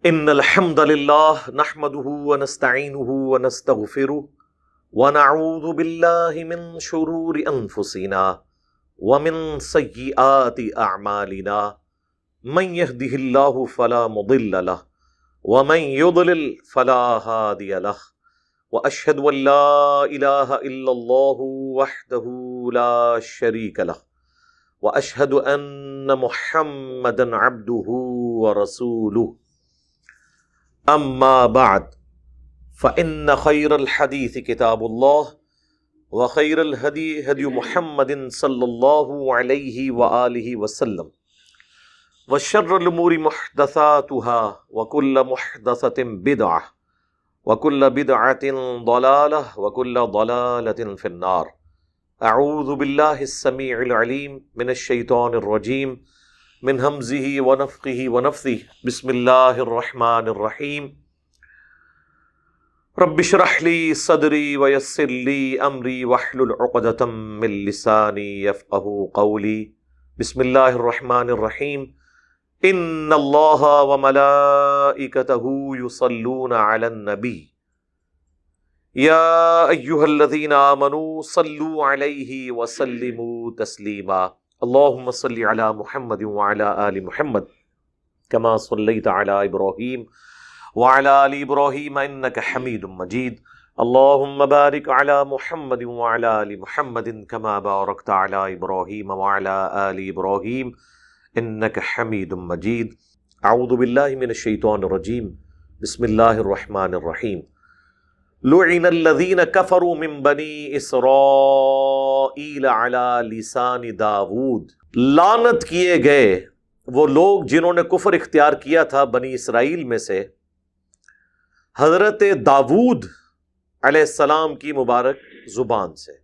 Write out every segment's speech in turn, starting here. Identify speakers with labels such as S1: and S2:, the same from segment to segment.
S1: ان الحمد لله نحمده ونستعينه ونستغفره ونعوذ بالله من شرور انفسنا ومن سيئات اعمالنا من يهده الله فلا مضل له ومن يضلل فلا هادي له واشهد ان لا اله الا الله وحده لا شريك له واشهد ان محمدا عبده ورسوله اما بعد فان خير الحديث كتاب الله وخير الهدي هدي محمد صلى الله عليه واله وسلم وشر الامور محدثاتها وكل محدثة بدعة وكل بدعة ضلالة وكل ضلالة في النار. اعوذ بالله السميع العليم من الشيطان الرجيم من همزه ونفخه ونفثه. بسم الله الرحمن الرحيم. رب اشرح لي صدري ويسر لي امري واحلل عقدة من لساني يفقهوا قولي. بسم الله الرحمن الرحيم. ان الله وملائكته يصلون على النبي يا ايها الذين آمنوا صلوا عليه وسلموا تسليما. اللهم صل على محمد وعلى آل محمد كما صليت على إبراهيم وعلى آل إبراهيم إنك حميد مجيد. اللهم بارك على محمد وعلى آل محمد كما باركت على إبراهيم وعلى آل إبراهيم إنك حميد مجيد. أعوذ بالله من الشيطان الرجيم. بسم الله الرحمن الرحيم. لعن الذين كفروا من بني اسرائیل على لسان داود. لعنت کیے گئے وہ لوگ جنہوں نے کفر اختیار کیا تھا بنی اسرائیل میں سے حضرت داود علیہ السلام کی مبارک زبان سے،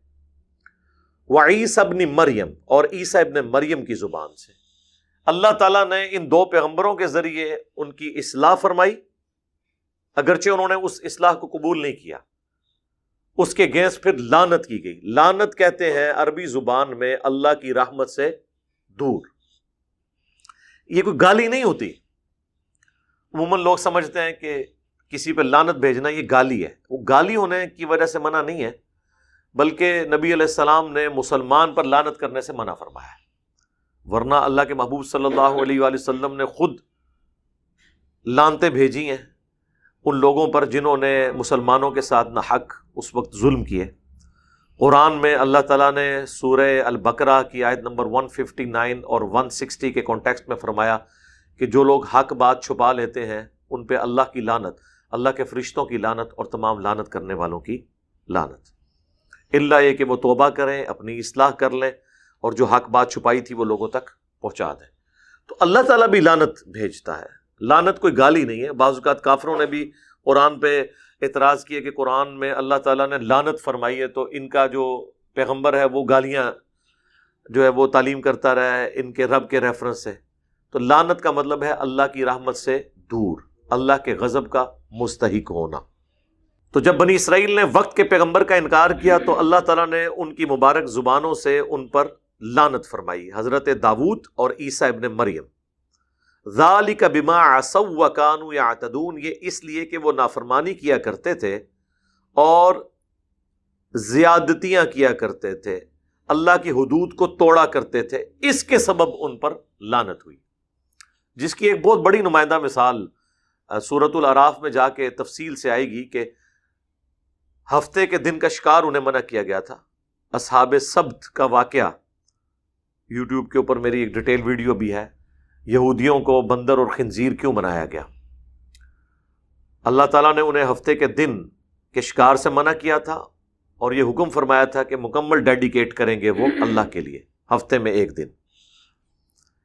S1: وعیسیٰ ابن مریم اور عیسیٰ ابن مریم کی زبان سے. اللہ تعالیٰ نے ان دو پیغمبروں کے ذریعے ان کی اصلاح فرمائی، اگرچہ انہوں نے اس اصلاح کو قبول نہیں کیا. اس کے گیس پھر لعنت کی گئی. لعنت کہتے ہیں عربی زبان میں اللہ کی رحمت سے دور. یہ کوئی گالی نہیں ہوتی. عموماً لوگ سمجھتے ہیں کہ کسی پہ لعنت بھیجنا یہ گالی ہے. وہ گالی ہونے کی وجہ سے منع نہیں ہے، بلکہ نبی علیہ السلام نے مسلمان پر لعنت کرنے سے منع فرمایا ہے. ورنہ اللہ کے محبوب صلی اللہ علیہ وآلہ وسلم نے خود لعنتیں بھیجی ہیں ان لوگوں پر جنہوں نے مسلمانوں کے ساتھ نہ حق اس وقت ظلم کیے. قرآن میں اللہ تعالیٰ نے سورہ البقرہ کی آیت نمبر 159 اور 160 کے کانٹیکسٹ میں فرمایا کہ جو لوگ حق بات چھپا لیتے ہیں ان پہ اللہ کی لعنت، اللہ کے فرشتوں کی لعنت اور تمام لعنت کرنے والوں کی لعنت، الا یہ کہ وہ توبہ کریں، اپنی اصلاح کر لیں اور جو حق بات چھپائی تھی وہ لوگوں تک پہنچا دیں. تو اللہ تعالیٰ بھی لعنت بھیجتا ہے. لعنت کوئی گالی نہیں ہے. بعض اوقات کافروں نے بھی قرآن پہ اعتراض کیا کہ قرآن میں اللہ تعالیٰ نے لعنت فرمائی ہے تو ان کا جو پیغمبر ہے وہ گالیاں جو ہے وہ تعلیم کرتا رہا ہے ان کے رب کے ریفرنس سے. تو لعنت کا مطلب ہے اللہ کی رحمت سے دور، اللہ کے غضب کا مستحق ہونا. تو جب بنی اسرائیل نے وقت کے پیغمبر کا انکار کیا تو اللہ تعالیٰ نے ان کی مبارک زبانوں سے ان پر لعنت فرمائی. حضرت داود اور عیسیٰ ابن مریم. ذَلِكَ بِمَا عَصَوْا وَكَانُوا يَعْتَدُونَ. یہ اس لیے کہ وہ نافرمانی کیا کرتے تھے اور زیادتیاں کیا کرتے تھے، اللہ کی حدود کو توڑا کرتے تھے. اس کے سبب ان پر لعنت ہوئی، جس کی ایک بہت بڑی نمائندہ مثال سورۃ الاعراف میں جا کے تفصیل سے آئے گی کہ ہفتے کے دن کا شکار انہیں منع کیا گیا تھا. اصحاب سبت کا واقعہ یوٹیوب کے اوپر میری ایک ڈیٹیل ویڈیو بھی ہے. یہودیوں کو بندر اور خنزیر کیوں بنایا گیا؟ اللہ تعالیٰ نے انہیں ہفتے کے دن کے شکار سے منع کیا تھا اور یہ حکم فرمایا تھا کہ مکمل ڈیڈیکیٹ کریں گے وہ اللہ کے لیے ہفتے میں ایک دن.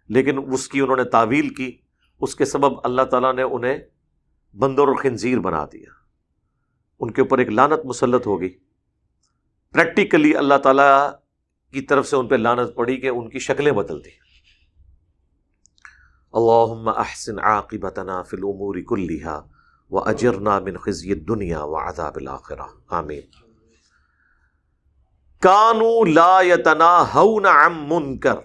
S1: لیکن اس کی انہوں نے تعویل کی، اس کے سبب اللہ تعالیٰ نے انہیں بندر اور خنزیر بنا دیا. ان کے اوپر ایک لعنت مسلط ہو گئی. پریکٹیکلی اللہ تعالیٰ کی طرف سے ان پہ لعنت پڑی کہ ان کی شکلیں بدل دی. اللہم احسن عاقبتنا فی الامور کلہا واجرنا من خزی الدنیا وعذاب الآخرہ. آمین. کانوا لا یتناہون عن منکر.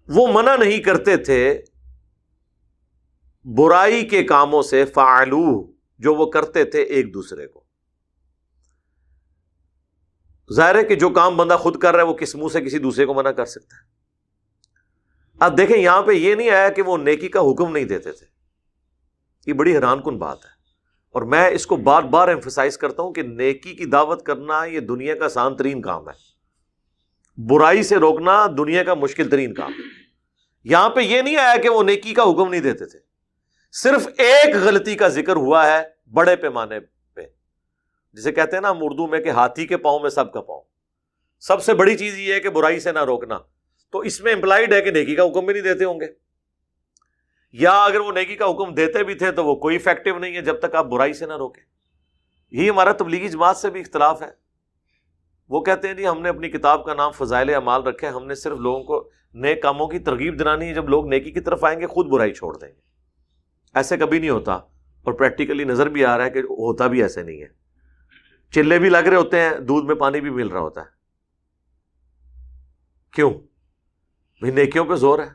S1: وہ منع نہیں کرتے تھے برائی کے کاموں سے، فعلوہ جو وہ کرتے تھے ایک دوسرے کو. ظاہر ہے کہ جو کام بندہ خود کر رہا ہے وہ کس منہ سے کسی دوسرے کو منع کر سکتا ہے؟ اب دیکھیں یہاں پہ یہ نہیں آیا کہ وہ نیکی کا حکم نہیں دیتے تھے. یہ بڑی حیران کن بات ہے، اور میں اس کو بار بار ایمفسائز کرتا ہوں کہ نیکی کی دعوت کرنا یہ دنیا کا آسان ترین کام ہے، برائی سے روکنا دنیا کا مشکل ترین کام ہے. یہاں پہ یہ نہیں آیا کہ وہ نیکی کا حکم نہیں دیتے تھے، صرف ایک غلطی کا ذکر ہوا ہے بڑے پیمانے پہ، جسے کہتے ہیں نا ہم اردو میں کہ ہاتھی کے پاؤں میں سب کا پاؤں. سب سے بڑی چیز یہ ہے کہ برائی سے نہ روکنا، تو اس میں امپلائڈ ہے کہ نیکی کا حکم بھی نہیں دیتے ہوں گے، یا اگر وہ نیکی کا حکم دیتے بھی تھے تو وہ کوئی افیکٹو نہیں ہے جب تک آپ برائی سے نہ روکیں. یہی ہمارا تبلیغی جماعت سے بھی اختلاف ہے. وہ کہتے ہیں جی ہم نے اپنی کتاب کا نام فضائل اعمال رکھا ہے، ہم نے صرف لوگوں کو نیک کاموں کی ترغیب دلانی ہے، جب لوگ نیکی کی طرف آئیں گے خود برائی چھوڑ دیں گے. ایسے کبھی نہیں ہوتا، اور پریکٹیکلی نظر بھی آ رہا ہے کہ ہوتا بھی ایسے نہیں ہے. چلے بھی لگ رہے ہوتے ہیں، دودھ میں پانی بھی مل رہا ہوتا ہے. کیوں؟ بھائی نیکیوں پہ زور ہے.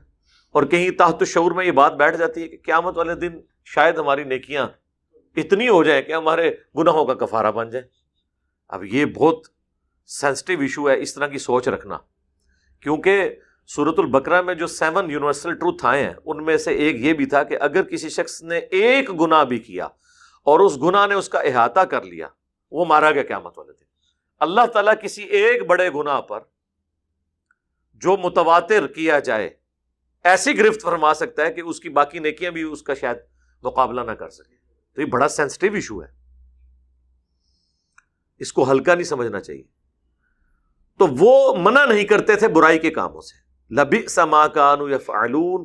S1: اور کہیں تحت الشعور میں یہ بات بیٹھ جاتی ہے کہ قیامت والے دن شاید ہماری نیکیاں اتنی ہو جائیں کہ ہمارے گناہوں کا کفارہ بن جائے. اب یہ بہت سینسٹیو ایشو ہے اس طرح کی سوچ رکھنا، کیونکہ سورۃ البقرہ میں جو 7 یونیورسل ٹروتھ آئے ہیں ان میں سے ایک یہ بھی تھا کہ اگر کسی شخص نے ایک گناہ بھی کیا اور اس گناہ نے اس کا احاطہ کر لیا، وہ مارا گیا قیامت والے دن. اللہ تعالیٰ کسی ایک بڑے گناہ پر جو متواتر کیا جائے ایسی گرفت فرما سکتا ہے کہ اس کی باقی نیکیاں بھی اس کا شاید مقابلہ نہ کر سکے. تو یہ بڑا سینسٹیو ایشو ہے، اس کو ہلکا نہیں سمجھنا چاہیے. تو وہ منع نہیں کرتے تھے برائی کے کاموں سے. لبئس ما کانوا یفعلون،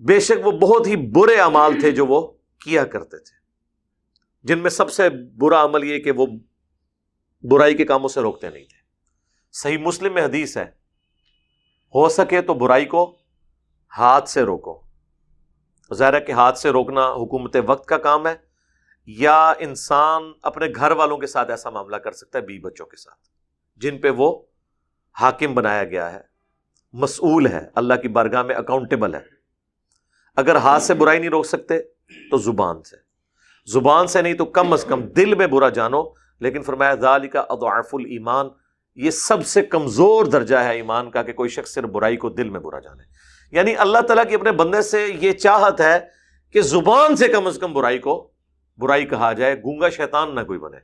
S1: بے شک وہ بہت ہی برے اعمال تھے جو وہ کیا کرتے تھے، جن میں سب سے برا عمل یہ کہ وہ برائی کے کاموں سے روکتے نہیں تھے. صحیح مسلم میں حدیث ہے، ہو سکے تو برائی کو ہاتھ سے روکو. ظاہر ہے کہ ہاتھ سے روکنا حکومت وقت کا کام ہے، یا انسان اپنے گھر والوں کے ساتھ ایسا معاملہ کر سکتا ہے، بیوی بچوں کے ساتھ جن پہ وہ حاکم بنایا گیا ہے، مسئول ہے، اللہ کی بارگاہ میں اکاؤنٹیبل ہے. اگر ہاتھ سے برائی نہیں روک سکتے تو زبان سے نہیں تو کم از کم دل میں برا جانو. لیکن فرمایا ذالک اضعف الایمان، یہ سب سے کمزور درجہ ہے ایمان کا کہ کوئی شخص صرف برائی کو دل میں برا جانے. یعنی اللہ تعالیٰ کی اپنے بندے سے یہ چاہت ہے کہ زبان سے کم از کم برائی کو برائی کہا جائے، گونگا شیطان نہ کوئی بنے.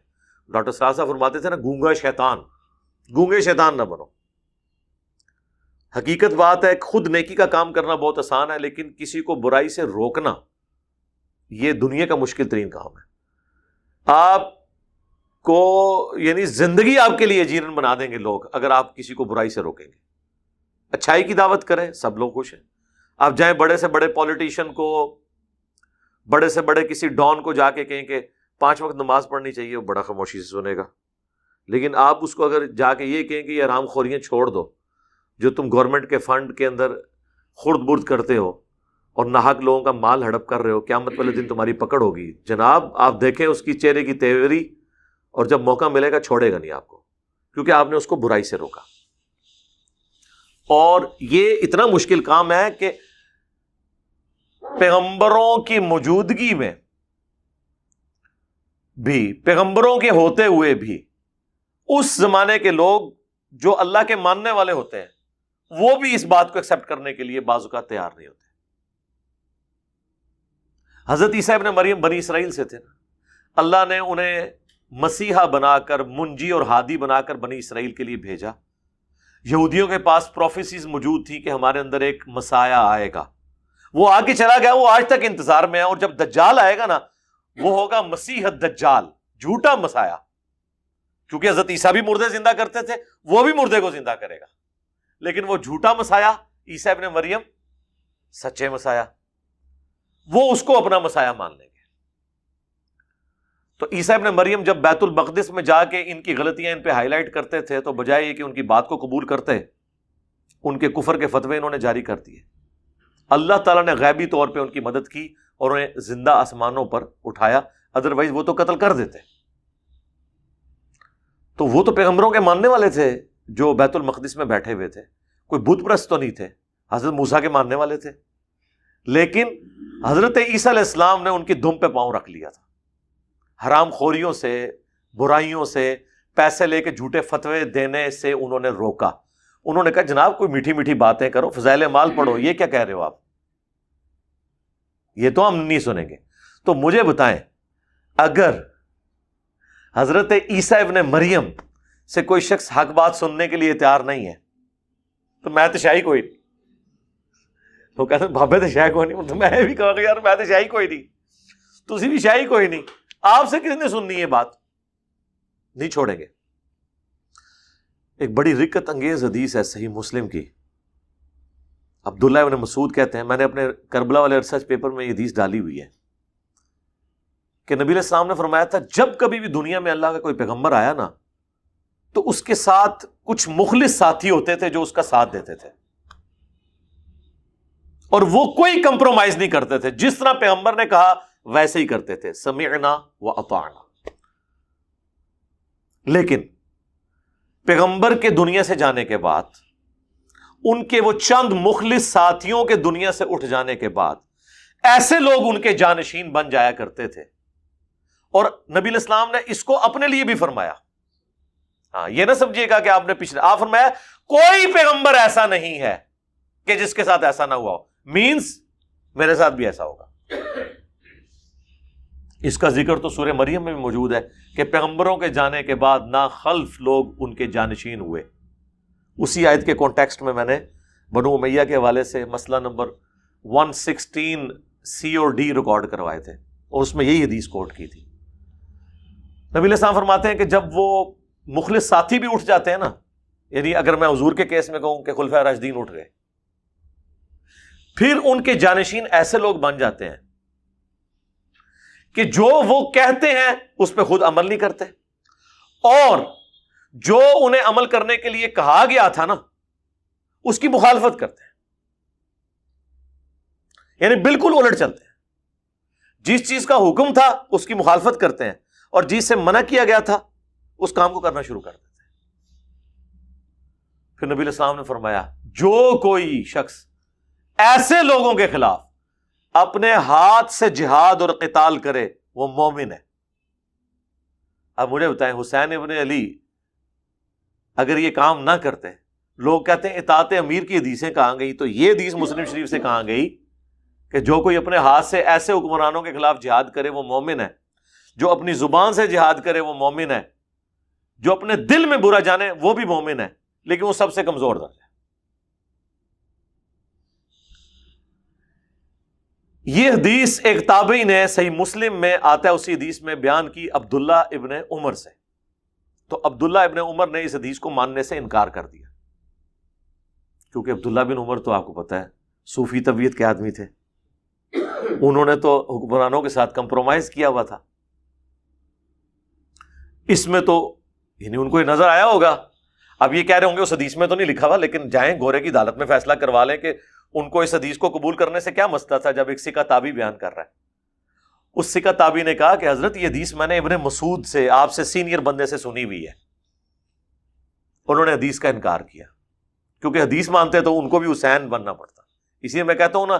S1: ڈاکٹر صاحب فرماتے تھے نا گونگا شیطان، گونگے شیطان نہ بنو. حقیقت بات ہے خود نیکی کا کام کرنا بہت آسان ہے، لیکن کسی کو برائی سے روکنا یہ دنیا کا مشکل ترین کام ہے. آپ کو یعنی زندگی آپ کے لیے جیرن بنا دیں گے لوگ اگر آپ کسی کو برائی سے روکیں گے. اچھائی کی دعوت کریں، سب لوگ خوش ہیں. آپ جائیں بڑے سے بڑے پولیٹیشین کو، بڑے سے بڑے کسی ڈان کو جا کے کہیں کہ 5 وقت نماز پڑھنی چاہیے، وہ بڑا خاموشی سے سنے گا. لیکن آپ اس کو اگر جا کے یہ کہیں کہ یہ حرام خوریاں چھوڑ دو جو تم گورنمنٹ کے فنڈ کے اندر خرد برد کرتے ہو اور ناحق لوگوں کا مال ہڑپ کر رہے ہو، قیامت والے دن تمہاری پکڑ ہوگی. جناب آپ دیکھیں اس کی چہرے کی تیوری، اور جب موقع ملے گا چھوڑے گا نہیں آپ کو، کیونکہ آپ نے اس کو برائی سے روکا. اور یہ اتنا مشکل کام ہے کہ پیغمبروں کی موجودگی میں بھی، پیغمبروں کے ہوتے ہوئے بھی، اس زمانے کے لوگ جو اللہ کے ماننے والے ہوتے ہیں وہ بھی اس بات کو ایکسپٹ کرنے کے لیے بعض اوقات تیار نہیں ہوتے. حضرت عیسیٰ ابن مریم بنی اسرائیل سے تھے نا، اللہ نے انہیں مسیحا بنا کر، منجی اور ہادی بنا کر بنی اسرائیل کے لیے بھیجا. یہودیوں کے پاس پروفیسیز موجود تھی کہ ہمارے اندر ایک مسیح آئے گا، وہ آ کے چلا گیا، وہ آج تک انتظار میں ہے. اور جب دجال آئے گا نا، وہ ہوگا مسیح الدجال، جھوٹا مسیح، کیونکہ حضرت عیسیٰ بھی مردے زندہ کرتے تھے، وہ بھی مردے کو زندہ کرے گا. لیکن وہ جھوٹا مسیح، عیسیٰ ابن مریم سچے مسیح، وہ اس کو اپنا مسیح مان لیں گے. تو عیسیٰ ابن مریم جب بیت المقدس میں جا کے ان کی غلطیاں ان پہ ہائی لائٹ کرتے تھے، تو بجائے یہ کہ ان کی بات کو قبول کرتے، ان کے کفر کے فتوے انہوں نے جاری کر دیے. اللہ تعالیٰ نے غیبی طور پہ ان کی مدد کی اور انہیں زندہ آسمانوں پر اٹھایا، ادروائز وہ تو قتل کر دیتے. تو وہ تو پیغمبروں کے ماننے والے تھے جو بیت المقدس میں بیٹھے ہوئے تھے، کوئی بت پرست تو نہیں تھے، حضرت موسیٰ کے ماننے والے تھے. لیکن حضرت عیسیٰ علیہ السلام نے ان کی دم پہ پاؤں رکھ لیا تھا، حرام خوریوں سے، برائیوں سے، پیسے لے کے جھوٹے فتوے دینے سے انہوں نے روکا۔ انہوں نے کہا جناب کوئی میٹھی میٹھی باتیں کرو، فضائل مال پڑھو، یہ کیا کہہ رہے ہو آپ، یہ تو ہم نہیں سنیں گے۔ تو مجھے بتائیں، اگر حضرت عیسیٰ ابن مریم سے کوئی شخص حق بات سننے کے لیے تیار نہیں ہے تو میں تو شاہی کوئی نہیں۔ وہ کہتے ہیں بابے تو شاہی کوئی نہیں، تو میں بھی کہوں گا یار میں تو شاہی کوئی نہیں، تسی بھی شاہی کوئی نہیں، آپ سے کس نے سننی ہے بات، نہیں چھوڑیں گے۔ ایک بڑی رکت انگیز حدیث ہے صحیح مسلم کی، عبداللہ ابن مسعود کہتے ہیں، میں نے اپنے کربلا والے ریسرچ پیپر میں یہ حدیث ڈالی ہوئی ہے کہ نبی علیہ السلام نے فرمایا تھا جب کبھی بھی دنیا میں اللہ کا کوئی پیغمبر آیا نا تو اس کے ساتھ کچھ مخلص ساتھی ہوتے تھے جو اس کا ساتھ دیتے تھے، اور وہ کوئی کمپرومائز نہیں کرتے تھے، جس طرح پیغمبر نے کہا ویسے ہی کرتے تھے، سمعنا و اطعنا۔ لیکن پیغمبر کے دنیا سے جانے کے بعد، ان کے وہ چند مخلص ساتھیوں کے دنیا سے اٹھ جانے کے بعد، ایسے لوگ ان کے جانشین بن جایا کرتے تھے، اور نبی علیہ السلام نے اس کو اپنے لیے بھی فرمایا۔ ہاں یہ نہ سمجھیے گا کہ آپ نے پچھلے، آپ فرمایا کوئی پیغمبر ایسا نہیں ہے کہ جس کے ساتھ ایسا نہ ہوا ہو، مینز میرے ساتھ بھی ایسا ہوگا۔ اس کا ذکر تو سورہ مریم میں بھی موجود ہے کہ پیغمبروں کے جانے کے بعد ناخلف لوگ ان کے جانشین ہوئے۔ اسی آیت کے کانٹیکسٹ میں نے بنو امیہ کے حوالے سے مسئلہ نمبر 116 سی اور ڈی ریکارڈ کروائے تھے، اور اس میں یہی حدیث کوٹ کی تھی۔ نبی علیہ السلام فرماتے ہیں کہ جب وہ مخلص ساتھی بھی اٹھ جاتے ہیں نا، یعنی اگر میں حضور کے کیس میں کہوں کہ خلفائے راشدین اٹھ گئے، پھر ان کے جانشین ایسے لوگ بن جاتے ہیں کہ جو وہ کہتے ہیں اس پہ خود عمل نہیں کرتے، اور جو انہیں عمل کرنے کے لیے کہا گیا تھا نا اس کی مخالفت کرتے ہیں، یعنی بالکل الٹ چلتے ہیں، جس چیز کا حکم تھا اس کی مخالفت کرتے ہیں، اور جس سے منع کیا گیا تھا اس کام کو کرنا شروع کر دیتے ہیں۔ پھر نبی علیہ السلام نے فرمایا جو کوئی شخص ایسے لوگوں کے خلاف اپنے ہاتھ سے جہاد اور قتال کرے وہ مومن ہے۔ اب مجھے بتائیں، حسین ابن علی اگر یہ کام نہ کرتے، لوگ کہتے ہیں اطاعت امیر کی حدیثیں کہاں گئی، تو یہ حدیث مسلم شریف سے کہاں گئی کہ جو کوئی اپنے ہاتھ سے ایسے حکمرانوں کے خلاف جہاد کرے وہ مومن ہے، جو اپنی زبان سے جہاد کرے وہ مومن ہے، جو اپنے دل میں برا جانے وہ بھی مومن ہے، لیکن وہ سب سے کمزور درجہ ہے۔ یہ حدیث ایک تابعی نے صحیح مسلم میں آتا ہے اسی حدیث میں بیان کی عبداللہ ابن عمر سے، تو عبداللہ ابن عمر نے اس حدیث کو ماننے سے انکار کر دیا، کیونکہ عبداللہ بن عمر تو آپ کو پتہ ہے صوفی طبیعت کے آدمی تھے، انہوں نے تو حکمرانوں کے ساتھ کمپرومائز کیا ہوا تھا۔ اس میں تو یعنی ان کو یہ نظر آیا ہوگا، اب یہ کہہ رہے ہوں گے اس حدیث میں تو نہیں لکھا ہوا، لیکن جائیں گورے کی عدالت میں فیصلہ کروا لیں کہ ان کو اس حدیث کو قبول کرنے سے کیا مسئلہ تھا، جب ایک سکہ تابعی بیان کر رہا ہے۔ اس سکہ تابعی نے کہا کہ حضرت یہ حدیث میں نے ابن مسعود سے، آپ سے سینئر بندے سے سنی ہوئی ہے۔ انہوں نے حدیث کا انکار کیا، کیونکہ حدیث مانتے تو ان کو بھی حسین بننا پڑتا۔ اسی لیے میں کہتا ہوں نا،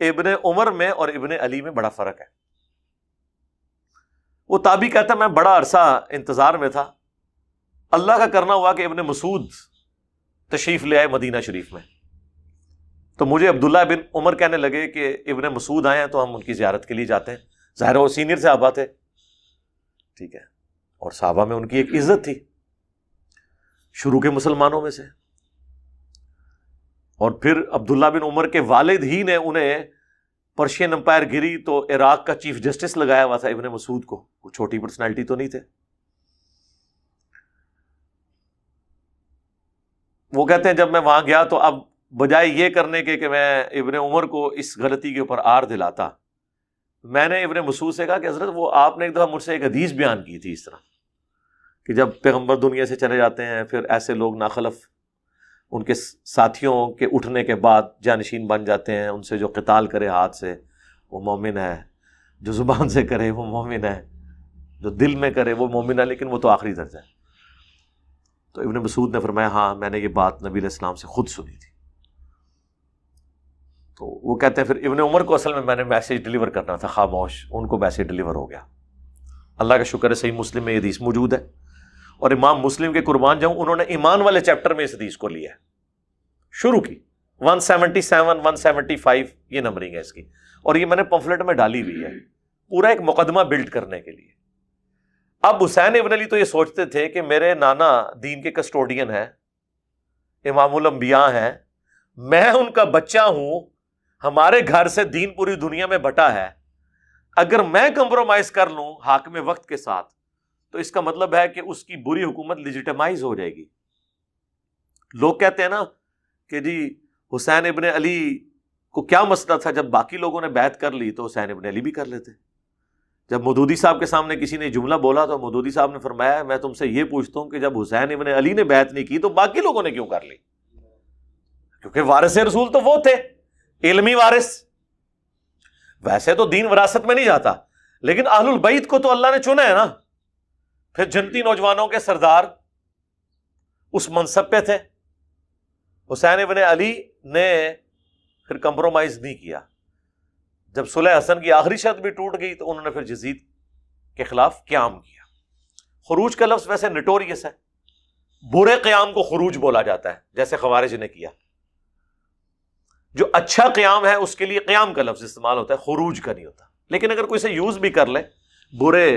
S1: ابن عمر میں اور ابن علی میں بڑا فرق ہے۔ وہ تابعی کہتا ہے میں بڑا عرصہ انتظار میں تھا، اللہ کا کرنا ہوا کہ ابن مسعود تشریف لے آئے مدینہ شریف میں، تو مجھے عبداللہ بن عمر کہنے لگے کہ ابن مسعود آئے ہیں تو ہم ان کی زیارت کے لیے جاتے ہیں۔ ظاہر وہ سینئر صحابہ تھے، ٹھیک ہے، اور صحابہ میں ان کی ایک عزت تھی شروع کے مسلمانوں میں سے۔ اور پھر عبداللہ بن عمر کے والد ہی نے انہیں پرشین امپائر گری تو عراق کا چیف جسٹس لگایا ہوا تھا ابن مسعود کو، وہ چھوٹی پرسنالٹی تو نہیں تھے۔ وہ کہتے ہیں جب میں وہاں گیا تو اب بجائے یہ کرنے کے کہ میں ابن عمر کو اس غلطی کے اوپر آر دلاتا، میں نے ابن مسعود سے کہا کہ حضرت وہ آپ نے ایک دفعہ مجھ سے ایک حدیث بیان کی تھی اس طرح کہ جب پیغمبر دنیا سے چلے جاتے ہیں پھر ایسے لوگ ناخلف ان کے ساتھیوں کے اٹھنے کے بعد جانشین بن جاتے ہیں، ان سے جو قتال کرے ہاتھ سے وہ مومن ہے، جو زبان سے کرے وہ مومن ہے، جو دل میں کرے وہ مومن ہے، لیکن وہ تو آخری درجہ ہے۔ تو ابن مسعود نے فرمایا ہاں میں نے یہ بات نبی علیہ السلام سے خود سنی تھی۔ تو وہ کہتے ہیں پھر ابن عمر کو اصل میں نے میسیج ڈیلیور کرنا تھا خاموش، ان کو میسیج ڈیلیور ہو گیا. اللہ کا شکر ہے صحیح مسلم میں یہ حدیث موجود ہے، اور امام مسلم کے قربان جاؤں انہوں نے ایمان والے چیپٹر میں اس حدیث کو لیا ہے، شروع کی 177 175 یہ نمبرنگ ہے اس کی، اور یہ میں نے پمفلٹ میں ڈالی ہوئی ہے پورا ایک مقدمہ بلڈ کرنے کے لیے. اب حسین ابن علی تو یہ سوچتے تھے کہ میرے نانا دین کے کسٹوڈین ہیں، امام الانبیاء ہیں، میں ان کا بچہ ہوں، ہمارے گھر سے دین پوری دنیا میں بٹا ہے، اگر میں کمپرومائز کر لوں حاکم وقت کے ساتھ تو اس کا مطلب ہے کہ اس کی بری حکومت لیجیٹمائز ہو جائے گی. لوگ کہتے ہیں نا کہ جی حسین ابن علی کو کیا مسئلہ تھا، جب باقی لوگوں نے بیعت کر لی تو حسین ابن علی بھی کر لیتے. جب مودودی صاحب کے سامنے کسی نے جملہ بولا تو مودودی صاحب نے فرمایا میں تم سے یہ پوچھتا ہوں کہ جب حسین ابن علی نے بیعت نہیں کی تو باقی لوگوں نے کیوں کر لی؟ کیونکہ وارث رسول تو وہ تھے، علمی وارث. ویسے تو دین وراثت میں نہیں جاتا، لیکن اہل البیت کو تو اللہ نے چنا ہے نا. پھر جنتی نوجوانوں کے سردار اس منصب پہ تھے. حسین ابن علی نے پھر کمپرومائز نہیں کیا. جب صلح حسن کی آخری شرط بھی ٹوٹ گئی تو انہوں نے پھر یزید کے خلاف قیام کیا. خروج کا لفظ ویسے نٹوریس ہے، برے قیام کو خروج بولا جاتا ہے جیسے خوارج نے کیا. جو اچھا قیام ہے اس کے لیے قیام کا لفظ استعمال ہوتا ہے، خروج کا نہیں ہوتا. لیکن اگر کوئی اسے یوز بھی کر لے، برے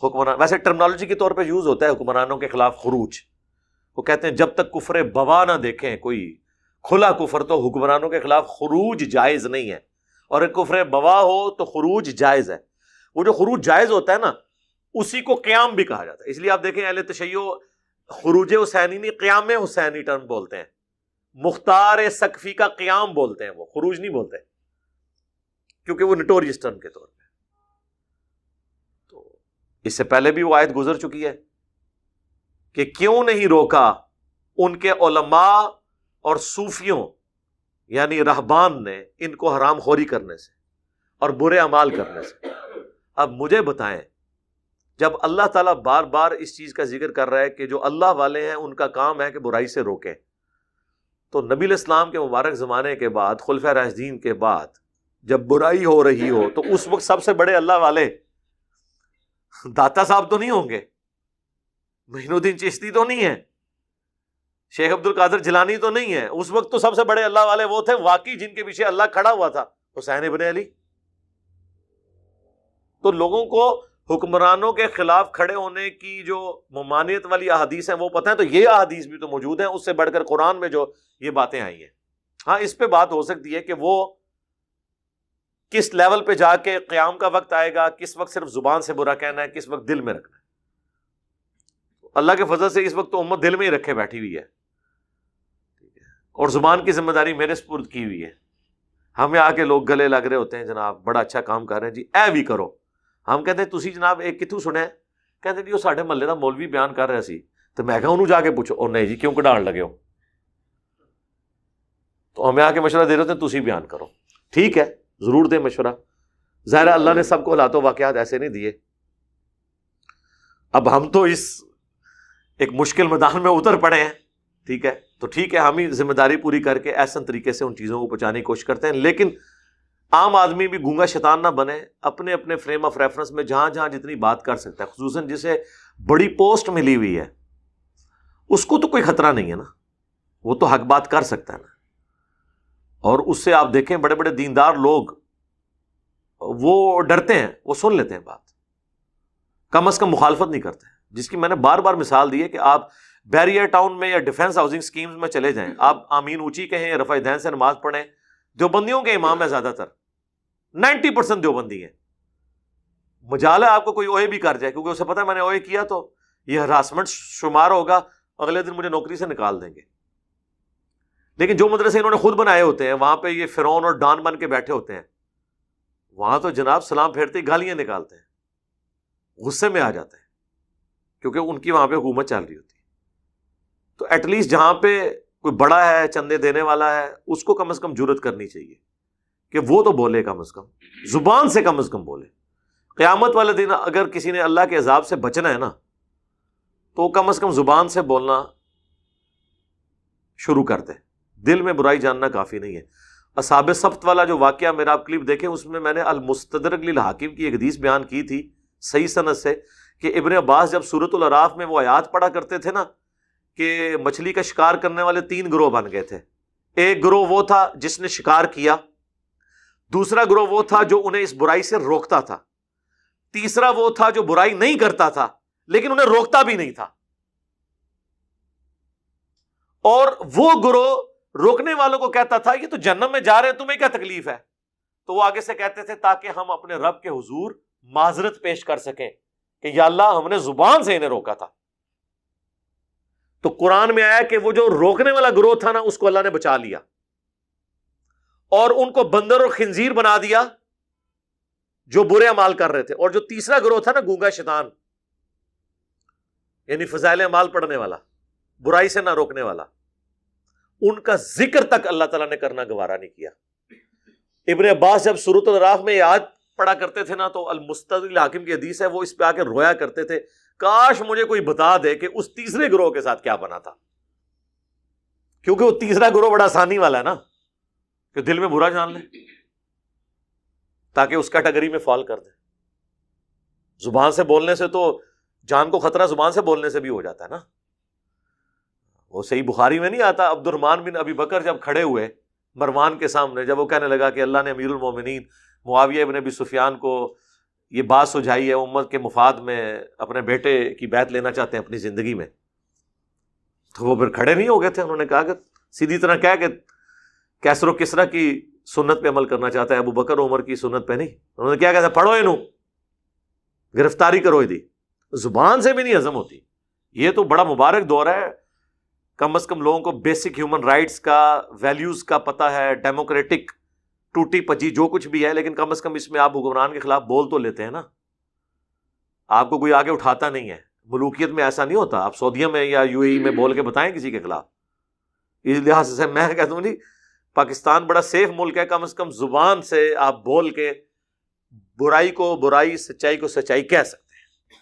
S1: حکمران، ویسے ٹرمنالوجی کے طور پہ یوز ہوتا ہے حکمرانوں کے خلاف خروج. وہ کہتے ہیں جب تک کفر بوا نہ دیکھیں کوئی کھلا کفر تو حکمرانوں کے خلاف خروج جائز نہیں ہے، اور ایک کفر بوا ہو تو خروج جائز ہے. وہ جو خروج جائز ہوتا ہے نا اسی کو قیام بھی کہا جاتا ہے. اس لیے آپ دیکھیں اہل تشیع خروج حسینی نہیں، قیام حسینی ٹرم بولتے ہیں. مختار سقفی کا قیام بولتے ہیں، وہ خروج نہیں بولتے کیونکہ وہ نٹوریس ٹرم کے طور پہ. تو اس سے پہلے بھی وہ آیت گزر چکی ہے کہ کیوں نہیں روکا ان کے علماء اور صوفیوں یعنی رہبان نے ان کو حرام خوری کرنے سے اور برے اعمال کرنے سے. اب مجھے بتائیں، جب اللہ تعالیٰ بار بار اس چیز کا ذکر کر رہا ہے کہ جو اللہ والے ہیں ان کا کام ہے کہ برائی سے روکیں، تو نبی الاسلام کے مبارک زمانے کے بعد، خلفۂ راشدین کے بعد جب برائی ہو رہی ہو تو اس وقت سب سے بڑے اللہ والے داتا صاحب تو نہیں ہوں گے، معین الدین چشتی تو نہیں ہے، شیخ عبد القادر جیلانی تو نہیں ہے. اس وقت تو سب سے بڑے اللہ والے وہ تھے واقعی جن کے پیچھے اللہ کھڑا ہوا تھا، حسین ابن علی. تو لوگوں کو حکمرانوں کے خلاف کھڑے ہونے کی جو ممانعت والی احادیث ہیں وہ پتہ ہے، تو یہ احادیث بھی تو موجود ہیں اس سے بڑھ کر قرآن میں جو یہ باتیں آئی ہیں. ہاں اس پہ بات ہو سکتی ہے کہ وہ کس لیول پہ جا کے قیام کا وقت آئے گا، کس وقت صرف زبان سے برا کہنا ہے، کس وقت دل میں رکھنا ہے. اللہ کے فضل سے اس وقت تو امت دل میں ہی رکھے بیٹھی ہوئی ہے، اور زبان کی ذمہ داری میرے سپرد کی ہوئی ہے. ہمیں آ کے لوگ گلے لگ رہے ہوتے ہیں جناب بڑا اچھا کام کر رہے ہیں جی اے بھی کرو. ہم کہتے ہیں تسی جناب ایک کتوں سنے، کہتے ہیں جی وہ ساڈے محلے دا مولوی بیان کر رہا سی تو میں کہا انہوں جا کے پوچھو، اور نہیں جی کیوں کڈال لگے ہو. تو ہمیں آ کے مشورہ دے رہے ہوتے ہیں تسی بیان کرو. ٹھیک ہے ضرور دیں مشورہ، ظاہر اللہ نے سب کو حالات و واقعات ایسے نہیں دیے. اب ہم تو اس ایک مشکل میدان میں اتر پڑے ہیں، ٹھیک ہے تو ٹھیک ہے ہم ہی ذمہ داری پوری کر کے احسن طریقے سے ان چیزوں کو پہنچانے کی کوشش کرتے ہیں. لیکن عام آدمی بھی گونگا شیطان نہ بنے، اپنے اپنے فریم آف ریفرنس میں جہاں جہاں جتنی بات کر سکتا ہے، خصوصاً جسے بڑی پوسٹ ملی ہوئی ہے اس کو تو کوئی خطرہ نہیں ہے نا، وہ تو حق بات کر سکتا ہے نا. اور اس سے آپ دیکھیں بڑے بڑے دیندار لوگ وہ ڈرتے ہیں، وہ سن لیتے ہیں بات، کم از کم مخالفت نہیں کرتے. جس کی میں نے بار بار مثال دی ہے کہ آپ بیریئر ٹاؤن میں یا ڈیفنس ہاؤسنگ سکیمز میں چلے جائیں، آپ آمین اونچی کہیں یا رفع دین سے نماز پڑھیں، دیوبندیوں کے امام ہے زیادہ تر، 90% دیوبندی ہیں. مجال ہے آپ کو کوئی اوے بھی کر جائے کیونکہ اسے پتا ہے میں نے اوے کیا تو یہ ہراسمنٹ شمار ہوگا، اگلے دن مجھے نوکری سے نکال دیں گے. لیکن جو مدرسے انہوں نے خود بنائے ہوتے ہیں وہاں پہ یہ فرعون اور ڈان بن کے بیٹھے ہوتے ہیں، وہاں تو جناب سلام پھیرتے ہی گالیاں نکالتے ہیں، غصے میں آ جاتے ہیں کیونکہ ان کی وہاں پہ حکومت چل رہی ہوتی ہے. تو ایٹ لیسٹ جہاں پہ کوئی بڑا ہے چندے دینے والا ہے اس کو کم از کم جرات کرنی چاہیے کہ وہ تو بولے، کم از کم زبان سے کم از کم بولے. قیامت والے دن اگر کسی نے اللہ کے عذاب سے بچنا ہے نا تو کم از کم زبان سے بولنا شروع کر دے، دل میں برائی جاننا کافی نہیں ہے. اصحاب سبت والا جو واقعہ میرا آپ کلپ دیکھیں، اس میں نے المستدرک للحاکم کی ایک حدیث بیان کی تھی صحیح سند سے، کہ ابن عباس جب سورۃ الاعراف میں وہ آیات پڑھا کرتے تھے نا کہ مچھلی کا شکار کرنے والے 3 گروہ بن گئے تھے. ایک گروہ وہ تھا جس نے شکار کیا، دوسرا گروہ وہ تھا جو انہیں اس برائی سے روکتا تھا، تیسرا وہ تھا جو برائی نہیں کرتا تھا لیکن انہیں روکتا بھی نہیں تھا. اور وہ گروہ روکنے والوں کو کہتا تھا یہ تو جہنم میں جا رہے ہیں، تمہیں کیا تکلیف ہے؟ تو وہ آگے سے کہتے تھے تاکہ ہم اپنے رب کے حضور معذرت پیش کر سکیں کہ یا اللہ ہم نے زبان سے انہیں روکا تھا. تو قرآن میں آیا کہ وہ جو روکنے والا گروہ تھا نا، اس کو اللہ نے بچا لیا اور ان کو بندر اور خنزیر بنا دیا جو برے اعمال کر رہے تھے. اور جو تیسرا گروہ تھا نا، گونگا شیطان، یعنی فضائل اعمال پڑھنے والا، برائی سے نہ روکنے والا، ان کا ذکر تک اللہ تعالیٰ نے کرنا گوارا نہیں کیا. ابن عباس جب سورۃ الاعراف میں آیات پڑھا کرتے تھے نا، تو المستدرک للحاکم کی حدیث ہے، وہ اس پہ آ کے رویا کرتے تھے کاش مجھے کوئی بتا دے کہ اس تیسرے گروہ کے ساتھ کیا بنا تھا. کیونکہ وہ تیسرا گروہ بڑا آسانی والا ہے نا، کہ دل میں برا جان لے تاکہ اس کیٹیگری میں فال کر دے. زبان سے بولنے سے تو جان کو خطرہ زبان سے بولنے سے بھی ہو جاتا ہے نا. وہ صحیح بخاری میں نہیں آتا، عبد الرحمن بن ابی بکر جب کھڑے ہوئے مروان کے سامنے، جب وہ کہنے لگا کہ اللہ نے امیر المومنین معاویہ ابن ابی سفیان کو یہ بات سجھائی ہے، امت کے مفاد میں اپنے بیٹے کی بیعت لینا چاہتے ہیں اپنی زندگی میں، تو وہ پھر کھڑے نہیں ہو گئے تھے. انہوں نے کہا کہ سیدھی طرح کہا کہ کیسر و کسرا کی سنت پہ عمل کرنا چاہتا ہے، ابو بکر عمر کی سنت پہ نہیں. انہوں نے کیا کہا، پڑھو انہوں، گرفتاری کرو. دی زبان سے بھی نہیں ہضم ہوتی. یہ تو بڑا مبارک دور ہے، کم از کم لوگوں کو بیسک ہیومن رائٹس کا، ویلیوز کا پتہ ہے، ڈیموکریٹک ٹوٹی پچی جو کچھ بھی ہے، لیکن کم از کم اس میں آپ حکمران کے خلاف بول تو لیتے ہیں نا. آپ کو کوئی آگے اٹھاتا نہیں ہے. ملوکیت میں ایسا نہیں ہوتا. آپ سعودیہ میں یا یو اے ای میں بول کے بتائیں کسی کے خلاف. اس لحاظ سے میں کہتا ہوں نہیں، پاکستان بڑا سیف ملک ہے، کم از کم زبان سے آپ بول کے برائی کو برائی، سچائی کو سچائی کہہ سکتے ہیں.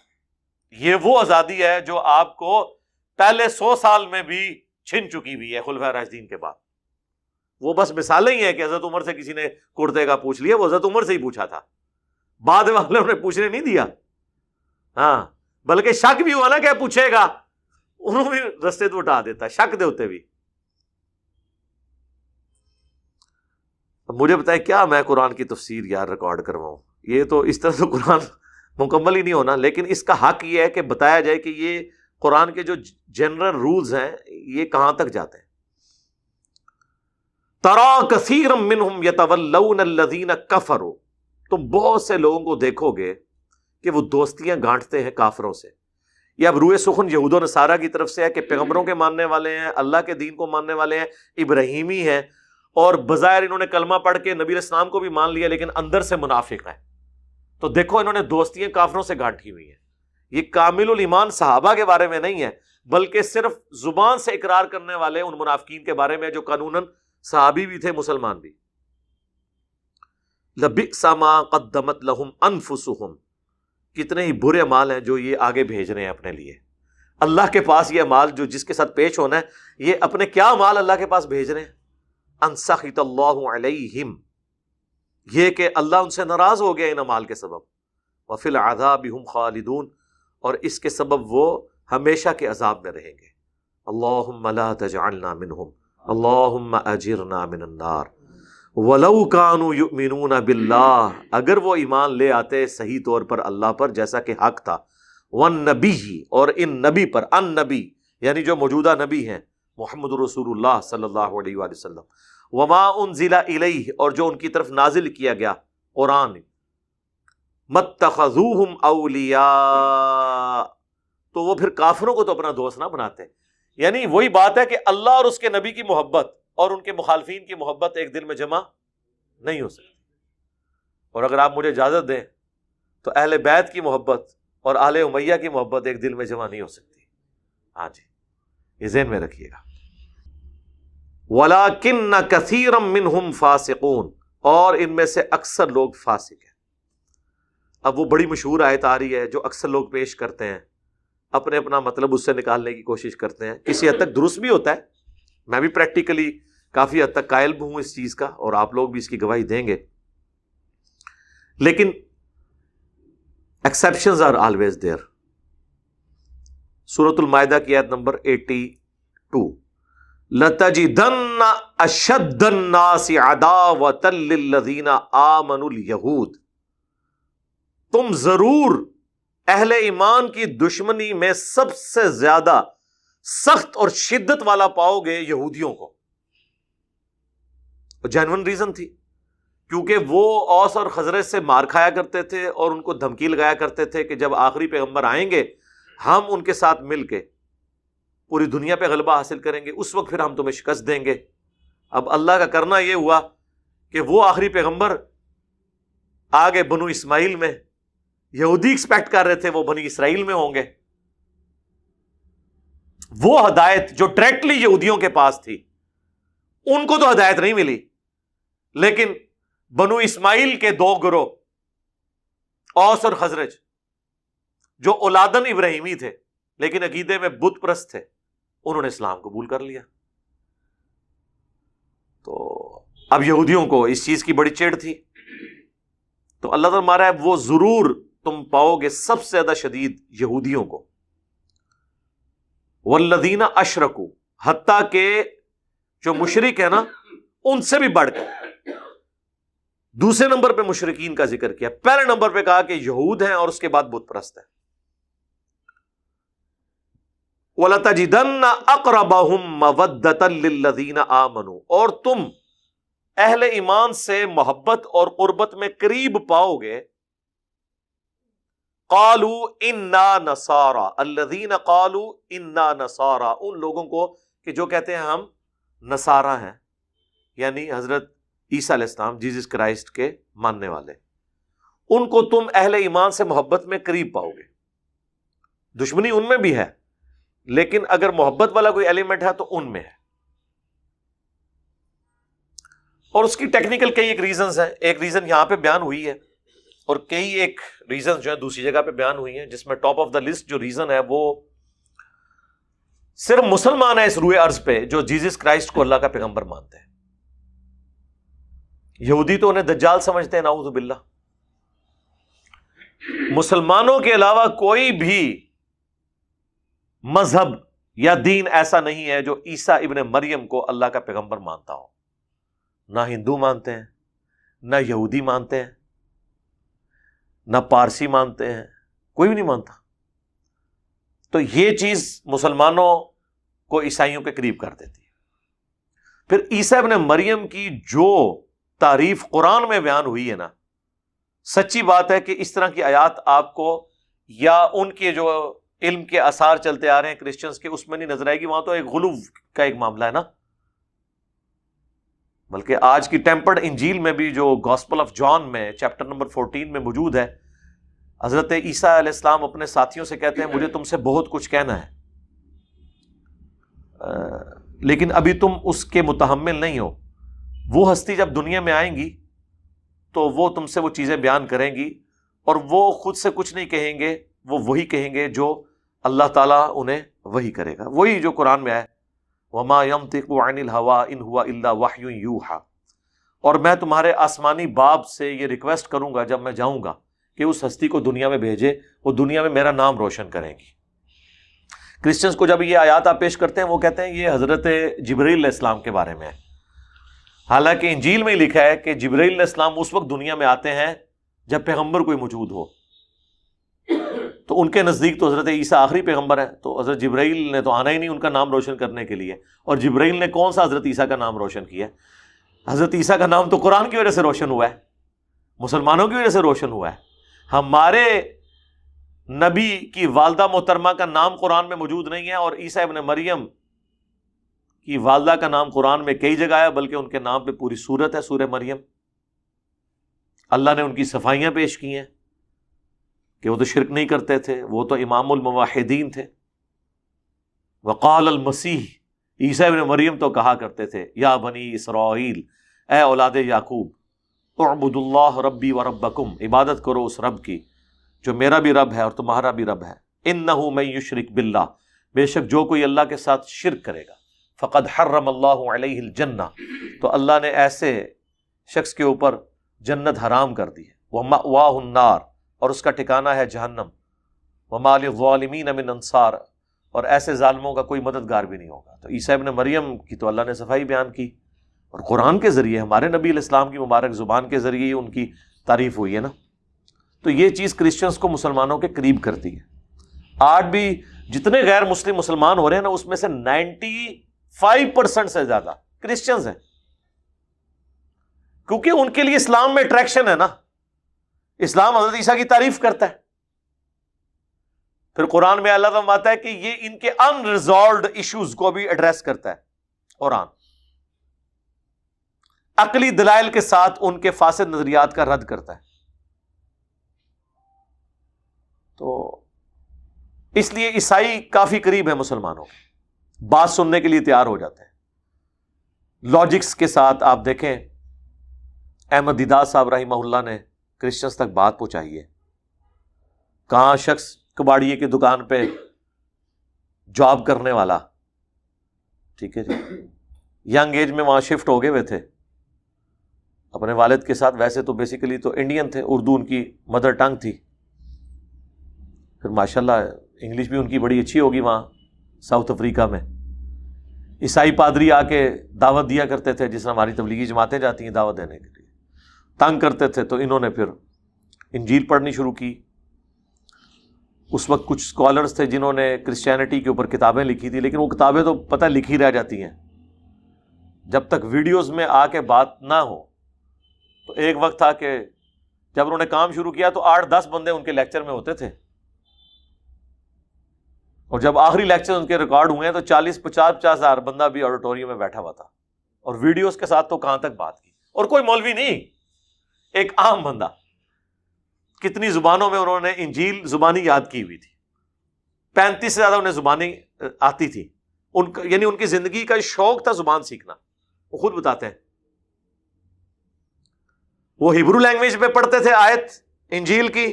S1: یہ وہ آزادی ہے جو آپ کو پہلے 100 سال میں بھی چھن چکی ہوئی ہے خلفائے راشدین کے بعد. وہ بس مثالیں ہی ہیں کہ حضرت عمر سے کسی نے کرتے کا پوچھ لیا، وہ حضرت عمر سے ہی پوچھا تھا، بعد والوں نے پوچھنے نہیں دیا. ہاں، بلکہ شک بھی ہوا نا کہ پوچھے گا، انہوں بھی رستے تو اٹھا دیتا شک دے ہوتے بھی. اب مجھے بتائیں کیا میں قرآن کی تفسیر یار ریکارڈ کرواؤں؟ یہ تو اس طرح تو قرآن مکمل ہی نہیں ہونا. لیکن اس کا حق یہ ہے کہ بتایا جائے کہ یہ قرآن کے جو جنرل رولز ہیں یہ کہاں تک جاتے ہیں. ترا کثیرا منہم یتولون الذین کفروا، تم بہت سے لوگوں کو دیکھو گے کہ وہ دوستیاں گانٹتے ہیں کافروں سے. یہ اب روئے سخن یہود و نصارہ کی طرف سے ہے کہ پیغمبروں کے ماننے والے ہیں، اللہ کے دین کو ماننے والے ہیں، ابراہیمی ہیں، اور بظاہر انہوں نے کلمہ پڑھ کے نبی علیہ السلام کو بھی مان لیا لیکن اندر سے منافق ہیں. تو دیکھو انہوں نے دوستیاں کافروں سے گانٹھی ہوئی ہیں. یہ کامل الایمان صحابہ کے بارے میں نہیں ہے، بلکہ صرف زبان سے اقرار کرنے والے ان منافقین کے بارے میں جو قانوناً صحابی بھی تھے، مسلمان بھی. لبئس ما قدمت لہم انفسہم، کتنے ہی برے اعمال ہیں جو یہ آگے بھیج رہے ہیں اپنے لیے. اللہ کے پاس یہ اعمال جو جس کے ساتھ پیش ہونا ہے، یہ اپنے کیا اعمال اللہ کے پاس بھیج رہے ہیں؟ ان سخط اللہ علیہم، یہ کہ اللہ ان سے ناراض ہو گیا ان اعمال کے سبب. وفی العذاب ہم خالدون، اور اس کے سبب وہ ہمیشہ کے عذاب میں رہیں گے. اللہم لا تجعلنا منہم، اللہم اجرنا من النار ولو کانوا یؤمنون باللہ، اگر وہ ایمان لے آتے صحیح طور پر اللہ پر جیسا کہ حق تھا، والنبی، اور ان نبی پر، ان نبی یعنی جو موجودہ نبی ہیں محمد رسول اللہ صلی اللہ علیہ وآلہ وسلم، وما انزل الیہ، اور جو ان کی طرف نازل کیا گیا قرآن، متخذوہم اولیاء، تو وہ پھر کافروں کو تو اپنا دوست نہ بناتے. یعنی وہی بات ہے کہ اللہ اور اس کے نبی کی محبت اور ان کے مخالفین کی محبت ایک دل میں جمع نہیں ہو سکتی. اور اگر آپ مجھے اجازت دیں تو اہل بیت کی محبت اور آل امیہ کی محبت ایک دل میں جمع نہیں ہو سکتی. ہاں جی، یہ ذہن میں رکھیے گا. وَلَكِنَّ كَثِيرًا مِّنْهُمْ فَاسِقُونَ، اور ان میں سے اکثر لوگ فاسق ہیں. اب وہ بڑی مشہور آیت آ رہی ہے جو اکثر لوگ پیش کرتے ہیں، اپنا مطلب اس سے نکالنے کی کوشش کرتے ہیں. کسی حد تک درست بھی ہوتا ہے. میں بھی پریکٹیکلی کافی حد تک قائل بھی ہوں اس چیز کا، اور آپ لوگ بھی اس کی گواہی دیں گے، لیکن ایکسیپشنز آر آلویز دیئر۔ سورۃ المائدہ کی آیت نمبر 82، لَتَجِدَنَّ أَشَدَّ النَّاسِ عَدَاوَةً لِلَّذِينَ آمَنُوا الْيَهُودَ، تم ضرور اہل ایمان کی دشمنی میں سب سے زیادہ سخت اور شدت والا پاؤ گے یہودیوں کو۔ جینون ریزن تھی، کیونکہ وہ اوس اور خزرج سے مار کھایا کرتے تھے اور ان کو دھمکی لگایا کرتے تھے کہ جب آخری پیغمبر آئیں گے ہم ان کے ساتھ مل کے پوری دنیا پہ غلبہ حاصل کریں گے، اس وقت پھر ہم تمہیں شکست دیں گے۔ اب اللہ کا کرنا یہ ہوا کہ وہ آخری پیغمبر آگے بنو اسماعیل میں، یہودی ایکسپیکٹ کر رہے تھے وہ بنی اسرائیل میں ہوں گے، وہ ہدایت جو ڈائریکٹلی یہودیوں کے پاس تھی ان کو تو ہدایت نہیں ملی، لیکن بنو اسماعیل کے دو گروہ اوس اور خزرج جو اولادن ابراہیمی تھے لیکن عقیدے میں بت پرست تھے، انہوں نے اسلام قبول کر لیا۔ تو اب یہودیوں کو اس چیز کی بڑی چڑ تھی، تو اللہ تعالیٰ مارا ہے وہ ضرور تم پاؤ گے سب سے زیادہ شدید یہودیوں کو، والذین اشرکوا، حتیٰ کہ جو مشرک ہے نا ان سے بھی بڑھ کر۔ دوسرے نمبر پہ مشرکین کا ذکر کیا، پہلے نمبر پہ کہا کہ یہود ہیں اور اس کے بعد بت پرست ہیں۔ وَلَتَجِدَنَّ أَقْرَبَهُمْ مَوَدَّةً لِلَّذِينَ آمَنُوا، اور تم اہل ایمان سے محبت اور قربت میں قریب پاؤ گے۔ قَالُوا إِنَّا نَصَارَى، الَّذِينَ قَالُوا إِنَّا نَصَارَى، ان لوگوں کو کہ جو کہتے ہیں ہم نصارہ ہیں، یعنی حضرت عیسیٰ علیہ السلام جیزس کرائسٹ کے ماننے والے، ان کو تم اہل ایمان سے محبت میں قریب پاؤ گے۔ دشمنی ان میں بھی ہے، لیکن اگر محبت والا کوئی ایلیمنٹ ہے تو ان میں ہے۔ اور اس کی ٹیکنیکل کئی ایک ریزنز ہیں، ایک ریزن یہاں پہ بیان ہوئی ہے اور کئی ایک ریزن جو ہیں دوسری جگہ پہ بیان ہوئی ہیں، جس میں ٹاپ آف دا لسٹ جو ریزن ہے وہ صرف مسلمان ہیں اس روئے ارض پہ جو جیزس کرائسٹ کو اللہ کا پیغمبر مانتے ہیں۔ یہودی تو انہیں دجال سمجھتے ہیں، نعوذ باللہ۔ مسلمانوں کے علاوہ کوئی بھی مذہب یا دین ایسا نہیں ہے جو عیسیٰ ابن مریم کو اللہ کا پیغمبر مانتا ہو۔ نہ ہندو مانتے ہیں، نہ یہودی مانتے ہیں، نہ پارسی مانتے ہیں، کوئی بھی نہیں مانتا۔ تو یہ چیز مسلمانوں کو عیسائیوں کے قریب کر دیتی ہے۔ پھر عیسیٰ ابن مریم کی جو تعریف قرآن میں بیان ہوئی ہے نا، سچی بات ہے کہ اس طرح کی آیات آپ کو یا ان کے جو علم کے آثار چلتے آ رہے ہیں کرسچنز کے اس میں نہیں نظر آئے گی۔ وہاں تو ایک غلو کا ایک معاملہ ہے نا، بلکہ آج کی ٹیمپرڈ انجیل میں بھی جو گاسپل آف جان میں چیپٹر نمبر 14 میں موجود ہے، حضرت عیسیٰ علیہ السلام اپنے ساتھیوں سے کہتے ہیں مجھے تم سے بہت کچھ کہنا ہے، لیکن ابھی تم اس کے متحمل نہیں ہو۔ وہ ہستی جب دنیا میں آئیں گی تو وہ تم سے وہ چیزیں بیان کریں گی، اور وہ خود سے کچھ نہیں کہیں گے، وہ وہی کہیں گے جو اللہ تعالیٰ انہیں وہی کرے گا، وہی جو قرآن میں آئے وَمَا يَنطِقُ عَنِ الْهَوَىٰ إِنْ هُوَ إِلَّا وَحْيٌ يُوحَىٰ۔ اور میں تمہارے آسمانی باپ سے یہ ریکویسٹ کروں گا جب میں جاؤں گا کہ اس ہستی کو دنیا میں بھیجے، وہ دنیا میں میرا نام روشن کریں گی۔ کرسچنز کو جب یہ آیات آپ پیش کرتے ہیں وہ کہتے ہیں یہ حضرت جبرائیل علیہ السلام کے بارے میں ہے، حالانکہ انجیل میں ہی لکھا ہے کہ جبرائیل علیہ السلام اس وقت دنیا میں آتے ہیں جب پیغمبر کوئی موجود ہو۔ تو ان کے نزدیک تو حضرت عیسیٰ آخری پیغمبر ہے، تو حضرت جبرائیل نے تو آنا ہی نہیں ان کا نام روشن کرنے کے لیے۔ اور جبرائیل نے کون سا حضرت عیسیٰ کا نام روشن کیا ہے؟ حضرت عیسیٰ کا نام تو قرآن کی وجہ سے روشن ہوا ہے، مسلمانوں کی وجہ سے روشن ہوا ہے۔ ہمارے نبی کی والدہ محترمہ کا نام قرآن میں موجود نہیں ہے، اور عیسیٰ ابن مریم کی والدہ کا نام قرآن میں کئی جگہ ہے، بلکہ ان کے نام پہ پوری سورت ہے، سورہ مریم۔ اللہ نے ان کی صفائیاں پیش کی ہیں کہ وہ تو شرک نہیں کرتے تھے، وہ تو امام الموحدین تھے۔ وقال المسیح، عیسیٰ ابن مریم تو کہا کرتے تھے یا بنی اسرائیل، اے اولاد یعقوب، اعبدوا اللہ ربی و ربکم، عبادت کرو اس رب کی جو میرا بھی رب ہے اور تمہارا بھی رب ہے۔ انہ من یشرک باللہ، بے شک جو کوئی اللہ کے ساتھ شرک کرے گا، فقد حرم اللہ علیہ الجنہ، تو اللہ نے ایسے شخص کے اوپر جنت حرام کر دی ہے، ومأواہ النار، اور اس کا ٹھکانہ ہے جہنم، وما للظالمین من انصار، اور ایسے ظالموں کا کوئی مددگار بھی نہیں ہوگا۔ تو عیسیٰ ابن مریم کی تو اللہ نے صفائی بیان کی، اور قرآن کے ذریعے ہمارے نبی علیہ السلام کی مبارک زبان کے ذریعے ان کی تعریف ہوئی ہے نا۔ تو یہ چیز کرسچنز کو مسلمانوں کے قریب کرتی ہے۔ آج بھی جتنے غیر مسلم مسلمان ہو رہے ہیں نا، اس میں سے 95% سے زیادہ کرسچنز ہیں، کیونکہ ان کے لیے اسلام میں اٹریکشن ہے نا، اسلام حضرت عیسیٰ کی تعریف کرتا ہے۔ پھر قرآن میں اللہ فرماتا ہے کہ یہ ان کے انریزالوڈ ایشوز کو بھی ایڈریس کرتا ہے قرآن، عقلی دلائل کے ساتھ ان کے فاسد نظریات کا رد کرتا ہے۔ تو اس لیے عیسائی کافی قریب ہے مسلمانوں کے، بات سننے کے لیے تیار ہو جاتے ہیں لاجکس کے ساتھ۔ آپ دیکھیں احمد دیدار صاحب رحمہ اللہ نے کرسچنز تک بات پہنچائی ہے۔ کہاں شخص کباڑیے کی دکان پہ جاب کرنے والا، ٹھیک ہے جی، ینگ ایج میں وہاں شفٹ ہو گئے ہوئے تھے اپنے والد کے ساتھ، ویسے تو بیسیکلی تو انڈین تھے، اردو ان کی مدر ٹنگ تھی، پھر ماشاءاللہ انگلش بھی ان کی بڑی اچھی ہوگی وہاں ساؤتھ افریقہ میں۔ عیسائی پادری آ کے دعوت دیا کرتے تھے، جس طرح ہماری تبلیغی جماعتیں جاتی ہیں دعوت دینے کے لیے، تنگ کرتے تھے، تو انہوں نے پھر انجیل پڑھنی شروع کی۔ اس وقت کچھ اسکالرز تھے جنہوں نے کرسچینٹی کے اوپر کتابیں لکھی تھی، لیکن وہ کتابیں تو پتہ لکھی رہ جاتی ہیں، جب تک ویڈیوز میں آ کے بات نہ ہو۔ تو ایک وقت تھا کہ جب انہوں نے کام شروع کیا تو 8-10 بندے ان کے لیکچر میں ہوتے تھے، اور جب آخری لیکچر ان کے ریکارڈ ہوئے ہیں تو 40-50 ہزار بندہ بھی آڈیٹوریم میں بیٹھا ہوا تھا، اور ویڈیوز کے ساتھ تو کہاں تک بات کی، اور کوئی مولوی نہیں، ایک عام بندہ۔ کتنی زبانوں میں انہوں نے انجیل زبانی یاد کی ہوئی تھی، 35 سے زیادہ انہیں زبانی آتی تھی، یعنی ان کی زندگی کا شوق تھا زبان سیکھنا۔ وہ خود بتاتے ہیں وہ ہیبرو لینگویج میں پڑھتے تھے آیت انجیل کی،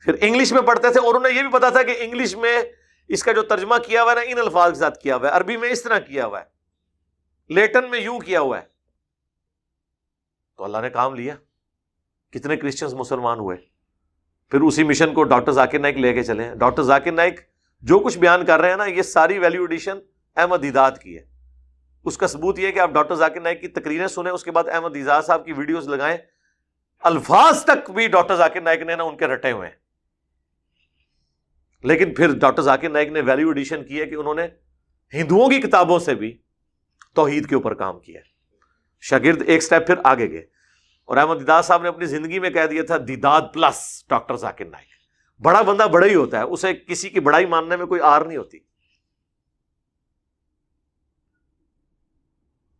S1: پھر انگلش میں پڑھتے تھے، اور انہیں یہ بھی پتا تھا کہ انگلش میں اس کا جو ترجمہ کیا ہوا ہے نا ان الفاظ کے ساتھ کیا ہوا ہے، عربی میں اس طرح کیا ہوا ہے، لیٹن میں یوں کیا ہوا ہے۔ تو اللہ نے کام لیا، کتنے کرسچنز مسلمان ہوئے۔ پھر اسی مشن کو ڈاکٹر ذاکر نائک لے کے چلے ہیں۔ ڈاکٹر ذاکر نائک جو کچھ بیان کر رہے ہیں نا، یہ ساری ویلیو ایڈیشن احمد دیدات کی ہے۔ اس کا ثبوت یہ ہے کہ آپ ڈاکٹر ذاکر نائک کی تقریریں سنیں، اس کے بعد احمد دیدات صاحب کی ویڈیوز لگائیں، الفاظ تک بھی ڈاکٹر ذاکر نائک نے نا ان کے رٹے ہوئے ہیں۔ لیکن پھر ڈاکٹر ذاکر نائک نے ویلیو ایڈیشن کی ہے کہ انہوں نے ہندوؤں کی کتابوں سے بھی توحید کے اوپر کام کیا ہے۔ شاگرد ایک سٹیپ پھر آگے گئے، اور احمد دیدار صاحب نے اپنی زندگی میں کہہ دیا تھا دیداد پلس ڈاکٹر ذاکر نائک۔ بڑا بندہ بڑا ہی ہوتا ہے، اسے کسی کی بڑائی ماننے میں کوئی آر نہیں ہوتی،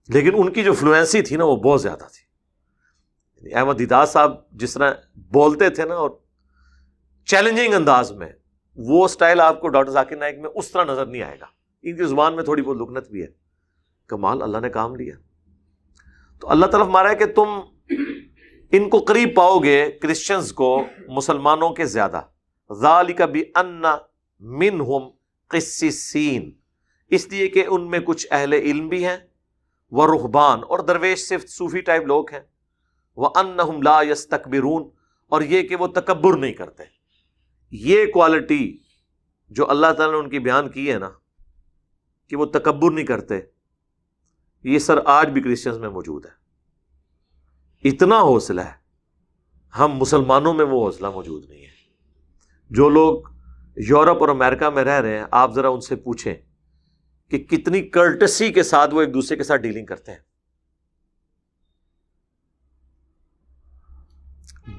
S1: لیکن ان کی جو فلوئنسی تھی نا وہ بہت زیادہ تھی۔ احمد دیدار صاحب جس طرح بولتے تھے نا، اور چیلنجنگ انداز میں، وہ سٹائل آپ کو ڈاکٹر ذاکر نائک میں اس طرح نظر نہیں آئے گا۔ ان کی زبان میں تھوڑی بہت لکنت بھی ہے۔ کمال، اللہ نے کام لیا۔ تو اللہ طرف مارا ہے کہ تم ان کو قریب پاؤ گے کرسچنز کو مسلمانوں کے زیادہ۔ ذالک بأن منہم قسیسین، اس لیے کہ ان میں کچھ اہل علم بھی ہیں، ورہبان، اور درویش صرف صوفی ٹائپ لوگ ہیں، وانہم لا یستکبرون، اور یہ کہ وہ تکبر نہیں کرتے۔ یہ کوالٹی جو اللہ تعالیٰ نے ان کی بیان کی ہے نا کہ وہ تکبر نہیں کرتے، یہ سر آج بھی کرسچنز میں موجود ہے۔ اتنا حوصلہ ہے، ہم مسلمانوں میں وہ حوصلہ موجود نہیں ہے۔ جو لوگ یورپ اور امریکہ میں رہ رہے ہیں، آپ ذرا ان سے پوچھیں کہ کتنی کرٹسی کے ساتھ وہ ایک دوسرے کے ساتھ ڈیلنگ کرتے ہیں۔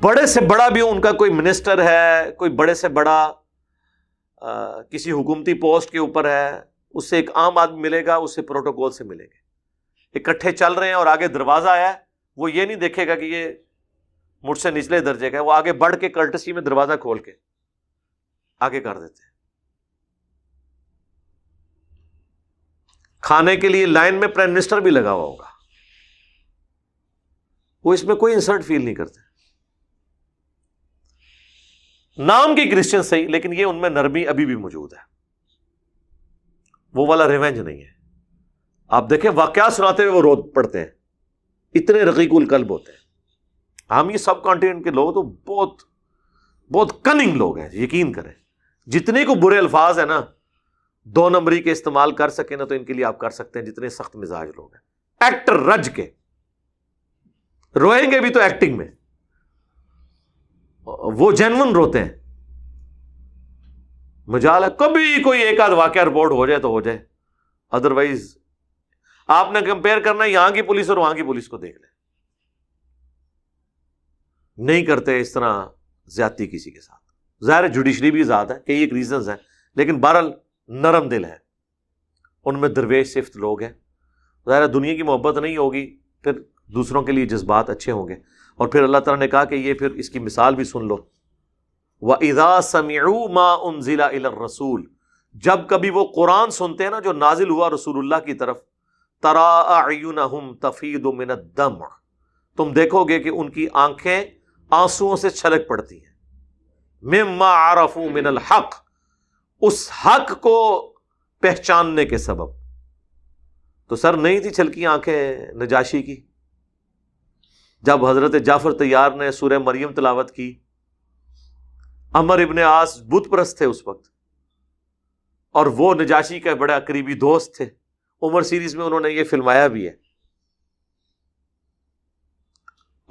S1: بڑے سے بڑا بھی ان کا کوئی منسٹر ہے، کوئی بڑے سے بڑا کسی حکومتی پوسٹ کے اوپر ہے، اس سے ایک عام آدمی ملے گا، اس سے پروٹوکول سے ملیں گے۔ اکٹھے چل رہے ہیں اور آگے دروازہ آیا ہے، وہ یہ نہیں دیکھے گا کہ یہ مجھ سے نچلے درجے کا ہے، وہ آگے بڑھ کے کرٹسی میں دروازہ کھول کے آگے کر دیتے ہیں۔ کھانے کے لیے لائن میں پرائم منسٹر بھی لگا ہوا ہوگا، وہ اس میں کوئی انسلٹ فیل نہیں کرتے۔ نام کی کرسچن صحیح، لیکن یہ ان میں نرمی ابھی بھی موجود ہے، وہ والا ریونج نہیں ہے۔ آپ دیکھیں واقعات سناتے ہوئے وہ رو پڑتے ہیں، اتنے رقیق القلب ہوتے ہیں۔ ہم یہ سب کانٹیننٹ کے لوگ تو بہت بہت کننگ لوگ ہیں، یقین کریں۔ جتنے کو برے الفاظ ہیں نا، 2 نمبری کے استعمال کر سکیں نا تو ان کے لیے آپ کر سکتے ہیں، جتنے سخت مزاج لوگ ہیں، ایکٹر رج کے روئیں گے بھی تو ایکٹنگ میں، وہ جینون روتے ہیں۔ مجال ہے کبھی کوئی ایک آدھ واقعہ رپورٹ ہو جائے تو ہو جائے، ادروائز آپ نے کمپیئر کرنا یہاں کی پولیس اور وہاں کی پولیس کو دیکھ لیں، نہیں کرتے اس طرح زیادتی کسی کے ساتھ۔ ظاہر جوڈیشری بھی زیادہ ہے، کئی ایک ریزنز ہیں، لیکن بہرحال نرم دل ہے، ان میں درویش صفت لوگ ہیں۔ ظاہر دنیا کی محبت نہیں ہوگی، پھر دوسروں کے لیے جذبات اچھے ہوں گے۔ اور پھر اللہ تعالیٰ نے کہا کہ یہ پھر اس کی مثال بھی سن لو، وَإِذَا سَمِعُوا مَا أُنزِلَ إِلَى الرَّسُولِ، جب کبھی وہ قرآن سنتے ہیں نا جو نازل ہوا رسول اللہ کی طرف، تَرَىٰ أَعْيُنَهُمْ تَفِيضُ مِنَ الدَّمْعِ، تم دیکھو گے کہ ان کی آنکھیں آنسوؤں سے چھلک پڑتی ہیں، مِمَّا عَرَفُوا مِنَ الْحَقِّ، اس حق کو پہچاننے کے سبب۔ تو سر نہیں تھی چھلکی آنکھیں نجاشی کی جب حضرت جعفر طیار نے سورہ مریم تلاوت کی؟ عمر ابن عاص بت پرست تھے اس وقت، اور وہ نجاشی کا بڑا قریبی دوست تھے، عمر سیریز میں انہوں نے یہ فلمایا بھی ہے۔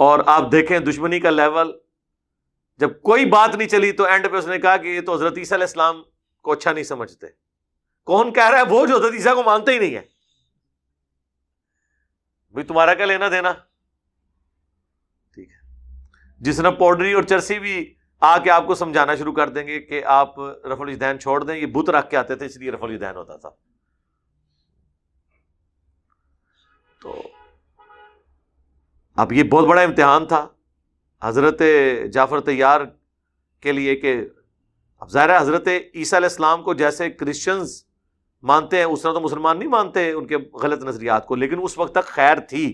S1: اور آپ دیکھیں دشمنی کا لیول، جب کوئی بات نہیں چلی تو اینڈ پہ اس نے کہا کہ یہ تو حضرت عیسیٰ علیہ السلام کو اچھا نہیں سمجھتے۔ کون کہہ رہا ہے؟ وہ جو حضرت عیسیٰ کو مانتے ہی نہیں ہے۔ بھئی تمہارا کیا لینا دینا؟ ٹھیک ہے، جس نے پاؤڈری اور چرسی بھی آ کے آپ کو سمجھانا شروع کر دیں گے کہ آپ رفع الیدین چھوڑ دیں، یہ بت رکھ کے آتے تھے اس لیے رفع الیدین ہوتا تھا۔ تو اب یہ بہت بڑا امتحان تھا حضرت جعفر طیار کے لیے کہ اب ظاہر ہے حضرت عیسیٰ علیہ السلام کو جیسے کرسچنز مانتے ہیں اس طرح تو مسلمان نہیں مانتے ان کے غلط نظریات کو، لیکن اس وقت تک خیر تھی،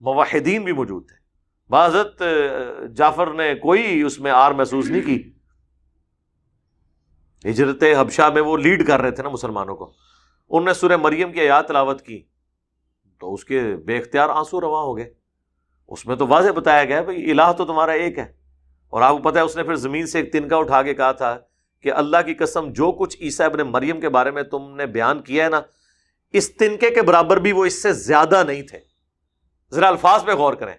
S1: موحدین بھی موجود تھے۔ حضرت جعفر نے کوئی اس میں آر محسوس نہیں کی، ہجرت حبشہ میں وہ لیڈ کر رہے تھے نا مسلمانوں کو، انہوں نے سورہ مریم کی آیات تلاوت کی تو اس کے بے اختیار آنسو رواں ہو گئے۔ اس میں تو واضح بتایا گیا بھئی الہ تو تمہارا ایک ہے، اور آپ کو پتہ ہے اس نے پھر زمین سے ایک تنکا اٹھا کے کہا تھا کہ اللہ کی قسم جو کچھ عیسیٰ ابن مریم کے بارے میں تم نے بیان کیا ہے نا، اس تنکے کے برابر بھی وہ اس سے زیادہ نہیں تھے۔ ذرا الفاظ پہ غور کریں،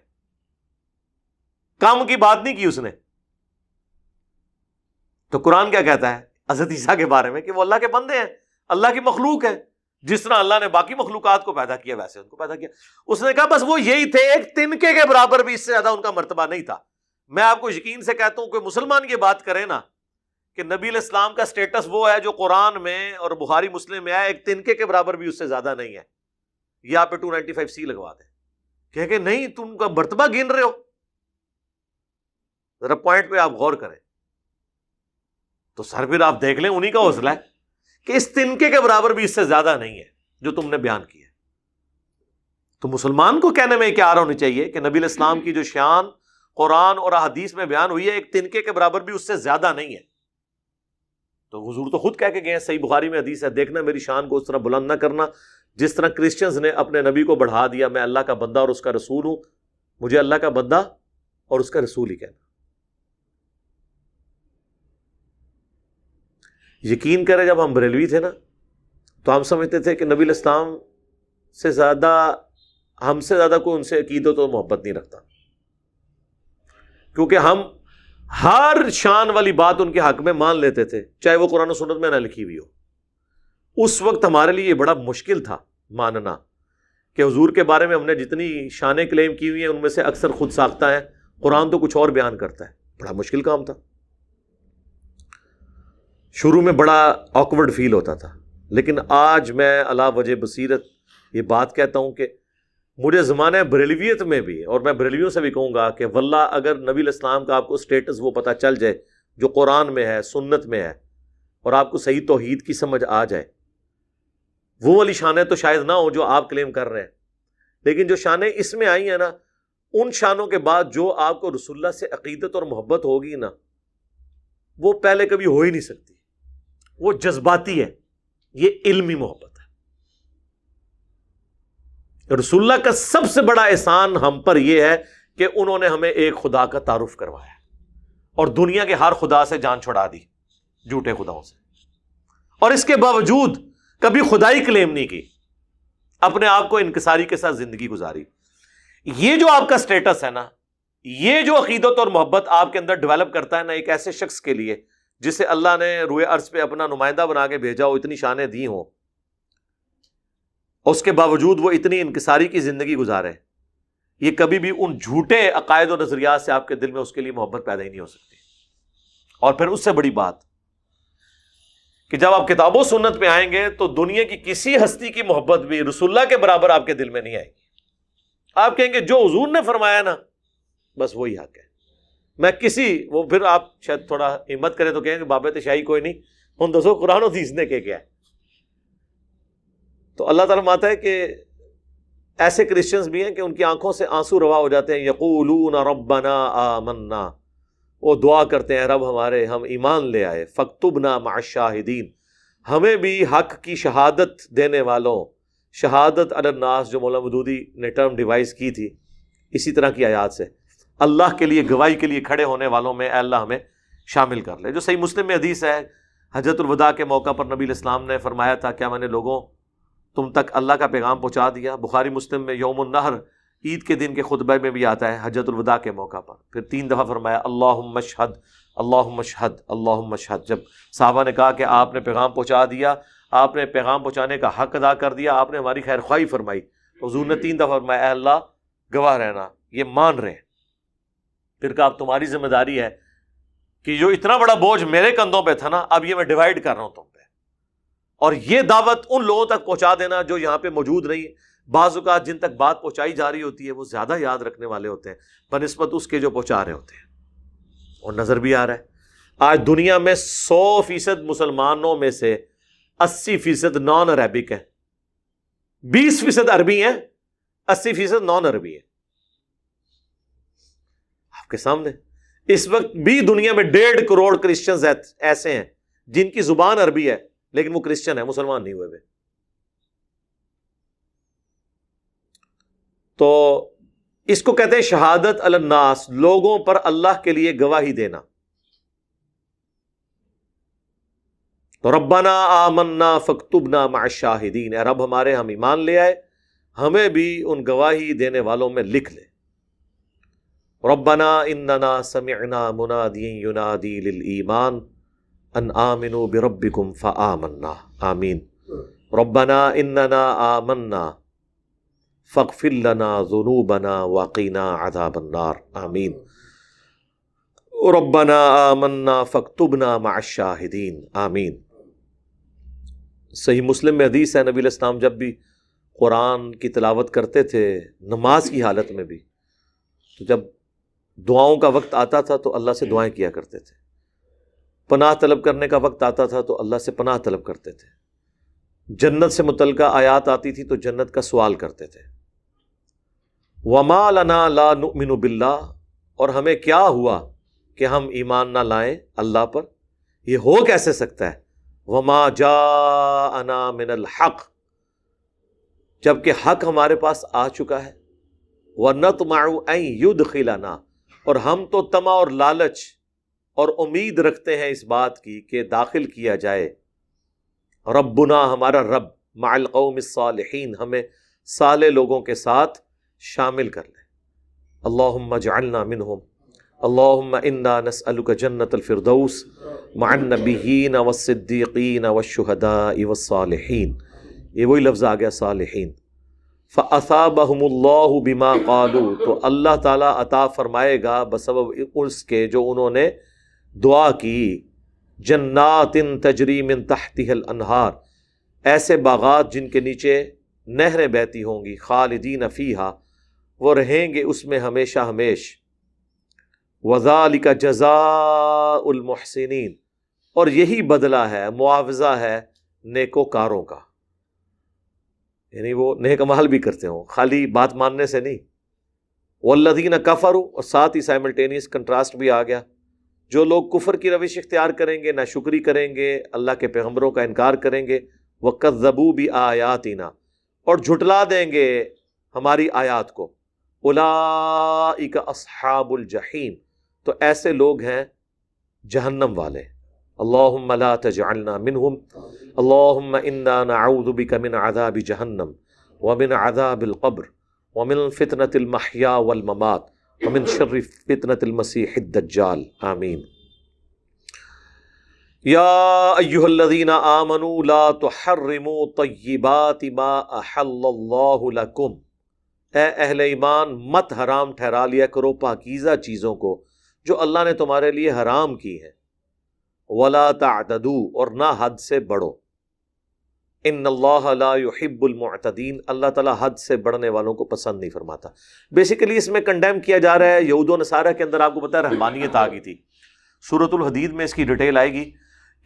S1: کام کی بات نہیں کی اس نے۔ تو قرآن کیا کہتا ہے حضرت عیسیٰ کے بارے میں کہ وہ اللہ کے بندے ہیں، اللہ کی مخلوق ہے، جس طرح اللہ نے باقی مخلوقات کو پیدا کیا ویسے ان کو پیدا کیا۔ اس نے کہا بس وہ یہی تھے، ایک تنکے کے برابر بھی اس سے زیادہ ان کا مرتبہ نہیں تھا۔ میں آپ کو یقین سے کہتا ہوں کہ مسلمان یہ بات کرے نا کہ نبی علیہ السلام کا سٹیٹس وہ ہے جو قرآن میں اور بخاری مسلم میں ہے، ایک تنکے کے برابر بھی اس سے زیادہ نہیں ہے، یہ آپ پہ 295C لگوا دیں کہ نہیں تم کا مرتبہ گن رہے ہو۔ ذرا پوائنٹ پہ آپ غور کریں تو سر پھر آپ دیکھ لیں انہی کا حوصلہ ہے کہ اس تنکے کے برابر بھی اس سے زیادہ نہیں ہے جو تم نے بیان کیا۔ تو مسلمان کو کہنے میں کیا آ رہا ہونی چاہیے کہ نبی علیہ السلام کی جو شان قرآن اور احادیث میں بیان ہوئی ہے ایک تنکے کے برابر بھی اس سے زیادہ نہیں ہے۔ تو حضور تو خود کہہ کے گئے ہیں، صحیح بخاری میں حدیث ہے، دیکھنا میری شان کو اس طرح بلند نہ کرنا جس طرح کرسچنز نے اپنے نبی کو بڑھا دیا، میں اللہ کا بندہ اور اس کا رسول ہوں، مجھے اللہ کا بندہ اور اس کا رسول ہی کہنا۔ یقین کرے جب ہم بریلوی تھے نا تو ہم سمجھتے تھے کہ نبی علیہ السلام سے زیادہ ہم سے زیادہ کوئی ان سے عقیدت و محبت نہیں رکھتا، کیونکہ ہم ہر شان والی بات ان کے حق میں مان لیتے تھے چاہے وہ قرآن و سنت میں نہ لکھی ہوئی ہو۔ اس وقت ہمارے لیے یہ بڑا مشکل تھا ماننا کہ حضور کے بارے میں ہم نے جتنی شانیں کلیم کی ہوئی ہیں ان میں سے اکثر خود ساختہ ہیں، قرآن تو کچھ اور بیان کرتا ہے۔ بڑا مشکل کام تھا، شروع میں بڑا آکورڈ فیل ہوتا تھا، لیکن آج میں علا وجہ بصیرت یہ بات کہتا ہوں کہ مجھے زمانہ بریلویت میں بھی، اور میں بریلویوں سے بھی کہوں گا کہ واللہ اگر نبی علیہ السلام کا آپ کو سٹیٹس وہ پتہ چل جائے جو قرآن میں ہے، سنت میں ہے، اور آپ کو صحیح توحید کی سمجھ آ جائے، وہ والی شانیں تو شاید نہ ہو جو آپ کلیم کر رہے ہیں، لیکن جو شانیں اس میں آئی ہیں نا، ان شانوں کے بعد جو آپ کو رسول اللہ سے عقیدت اور محبت ہوگی نا، وہ پہلے کبھی ہو ہی نہیں سکتی۔ وہ جذباتی ہے، یہ علمی محبت ہے۔ رسول اللہ کا سب سے بڑا احسان ہم پر یہ ہے کہ انہوں نے ہمیں ایک خدا کا تعارف کروایا اور دنیا کے ہر خدا سے جان چھڑا دی، جھوٹے خداؤں سے، اور اس کے باوجود کبھی خدائی کلیم نہیں کی، اپنے آپ کو انکساری کے ساتھ زندگی گزاری۔ یہ جو آپ کا سٹیٹس ہے نا، یہ جو عقیدت اور محبت آپ کے اندر ڈیولپ کرتا ہے نا ایک ایسے شخص کے لیے جسے اللہ نے روئے ارض پہ اپنا نمائندہ بنا کے بھیجا ہو، اتنی شانیں دی ہوں، اس کے باوجود وہ اتنی انکساری کی زندگی گزارے، یہ کبھی بھی ان جھوٹے عقائد و نظریات سے آپ کے دل میں اس کے لیے محبت پیدا ہی نہیں ہو سکتی۔ اور پھر اس سے بڑی بات کہ جب آپ کتاب و سنت پہ آئیں گے تو دنیا کی کسی ہستی کی محبت بھی رسول اللہ کے برابر آپ کے دل میں نہیں آئے گی۔ آپ کہیں گے جو حضور نے فرمایا نا بس وہی حق ہے، میں کسی وہ پھر آپ شاید تھوڑا ہمت کریں تو کہیں گے بابے تشاہی کوئی نہیں، ہن دسو قرآن و حدیث نے کیا ہے۔ تو اللہ تعالیٰ فرماتا ہے کہ ایسے کرسچنز بھی ہیں کہ ان کی آنکھوں سے آنسو روا ہو جاتے ہیں، یقولون ربنا آمنا، وہ دعا کرتے ہیں رب ہمارے ہم ایمان لے آئے، فاکتبنا مع الشاہدین، ہمیں بھی حق کی شہادت دینے والوں، شہادت علی الناس جو مولانا مودودی نے ٹرم ڈیوائز کی تھی اسی طرح کی آیات سے، اللہ کے لیے گواہی کے لیے کھڑے ہونے والوں میں اے اللہ ہمیں شامل کر لے۔ جو صحیح مسلم میں حدیث ہے، حجۃ الوداع کے موقع پر نبی علیہ السلام نے فرمایا تھا کیا میں نے لوگوں تم تک اللہ کا پیغام پہنچا دیا؟ بخاری مسلم میں یوم النحر عید کے دن کے خطبہ میں بھی آتا ہے حجۃ الوداع کے موقع پر، پھر 3 دفعہ فرمایا اللہم اشہد اللہم اشہد اللہم اشہد۔ جب صحابہ نے کہا کہ آپ نے پیغام پہنچا دیا، آپ نے پیغام پہنچانے کا حق ادا کر دیا، آپ نے ہماری خیر خواہی فرمائی، حضور نے 3 دفعہ فرمایا اے اللہ گواہ رہنا یہ مان رہے ہیں۔ پھر کہا اب تمہاری ذمہ داری ہے کہ جو اتنا بڑا بوجھ میرے کندھوں پہ تھا نا اب یہ میں ڈیوائڈ کر رہا ہوں تم پہ، اور یہ دعوت ان لوگوں تک پہنچا دینا جو یہاں پہ موجود نہیں۔ بعض اوقات جن تک بات پہنچائی جا رہی ہوتی ہے وہ زیادہ یاد رکھنے والے ہوتے ہیں بنسبت اس کے جو پہنچا رہے ہوتے ہیں، اور نظر بھی آ رہا ہے آج دنیا میں 100% مسلمانوں میں سے 80% نان عربک ہیں، 20% عربی ہیں، 80% نان عربی ہیں۔ آپ کے سامنے اس وقت بھی دنیا میں 1.5 کروڑ کرسچنز ایسے ہیں جن کی زبان عربی ہے لیکن وہ کرسچن ہے، مسلمان نہیں ہوئے۔ تو اس کو کہتے ہیں شہادت علی الناس، لوگوں پر اللہ کے لیے گواہی دینا۔ تو ربنا آمنا فاکتبنا مع الشاہدین، اے رب ہمارے ہم ایمان لے آئے، ہمیں بھی ان گواہی دینے والوں میں لکھ لے۔ ربنا اننا سمعنا منادیا ینادی للایمان ان آمنوا بربکم فآمنا، آمین۔ ربنا اننا آمنا فاغفر لنا ذنوبنا وقنا عذاب النار، آمین۔ ربنا آمنا فاکتبنا مع الشاہدین، آمین۔ صحیح مسلم میں حدیث ہے نبی علیہ السلام جب بھی قرآن کی تلاوت کرتے تھے نماز کی حالت میں بھی، تو جب دعاؤں کا وقت آتا تھا تو اللہ سے دعائیں کیا کرتے تھے، پناہ طلب کرنے کا وقت آتا تھا تو اللہ سے پناہ طلب کرتے تھے، جنت سے متعلقہ آیات آتی تھی تو جنت کا سوال کرتے تھے۔ وما لنا لا نؤمن باللہ، اور ہمیں کیا ہوا کہ ہم ایمان نہ لائیں اللہ پر، یہ ہو کیسے سکتا ہے؟ وما جاءنا من الحق، جبکہ حق ہمارے پاس آ چکا ہے۔ ونطمع ان يدخلنا، اور ہم تو طمع اور لالچ اور امید رکھتے ہیں اس بات کی کہ داخل کیا جائے ربنا، ہمارا رب، مع القوم الصالحین، ہمیں صالح لوگوں کے ساتھ شامل کر لے۔ اللہم اجعلنا منہم، اللہم انا نسألک جنت الفردوس مع النبیین والصدیقین والشہداء والصالحین، یہ وہی لفظ آ گیا صالحین۔ فَأَثَابَهُمُ اللَّهُ بِمَا قَالُوا، تو اللہ تعالیٰ عطا فرمائے گا بسبب اس کے جو انہوں نے دعا کی، جنات تجری من تحتها الانہار، ایسے باغات جن کے نیچے نہریں بہتی ہوں گی، خالدین فیہا، وہ رہیں گے اس میں ہمیشہ ہمیش۔ وَذَلِكَ جَزَاءُ الْمُحْسِنِينَ، اور یہی بدلہ ہے، معاوضہ ہے نیکوکاروں کا، یعنی وہ نیک عمل بھی کرتے ہوں، خالی بات ماننے سے نہیں۔ والذین کفروا، اور ساتھ ہی سائملٹینیس کنٹراسٹ بھی آ گیا، جو لوگ کفر کی روش اختیار کریں گے، ناشکری کریں گے، اللہ کے پیغمبروں کا انکار کریں گے، وکذبوا بآیاتنا، اور جھٹلا دیں گے ہماری آیات کو. اولئک اصحاب الجحیم، تو ایسے لوگ ہیں جہنم والے. اللہم لا تجعلنا منہم، اللہم انا نعوذ بک من عذاب جہنم ومن عذاب القبر ومن فتنة المحیا والممات ومن شر فتنة المسیح الدجال، آمین. یا ایہا الذین آمنوا لا تحرموا طیبات ما احل اللہ لکم، اے اہل ایمان مت حرام ٹھہرا لیا کرو پاکیزہ چیزوں کو جو اللہ نے تمہارے لیے حرام کی ہیں. ولا تعتدوا، اور نہ حد سے بڑھو. ان اللہ لا يحب المعتدین، اللہ تعالیٰ حد سے بڑھنے والوں کو پسند نہیں فرماتا. بیسیکلی اس میں کنڈیم کیا جا رہا ہے یہود و نصارہ کے اندر. آپ کو پتہ ہے رحمانیت آ گئی تھی، سورۃ الحدید میں اس کی ڈیٹیل آئے گی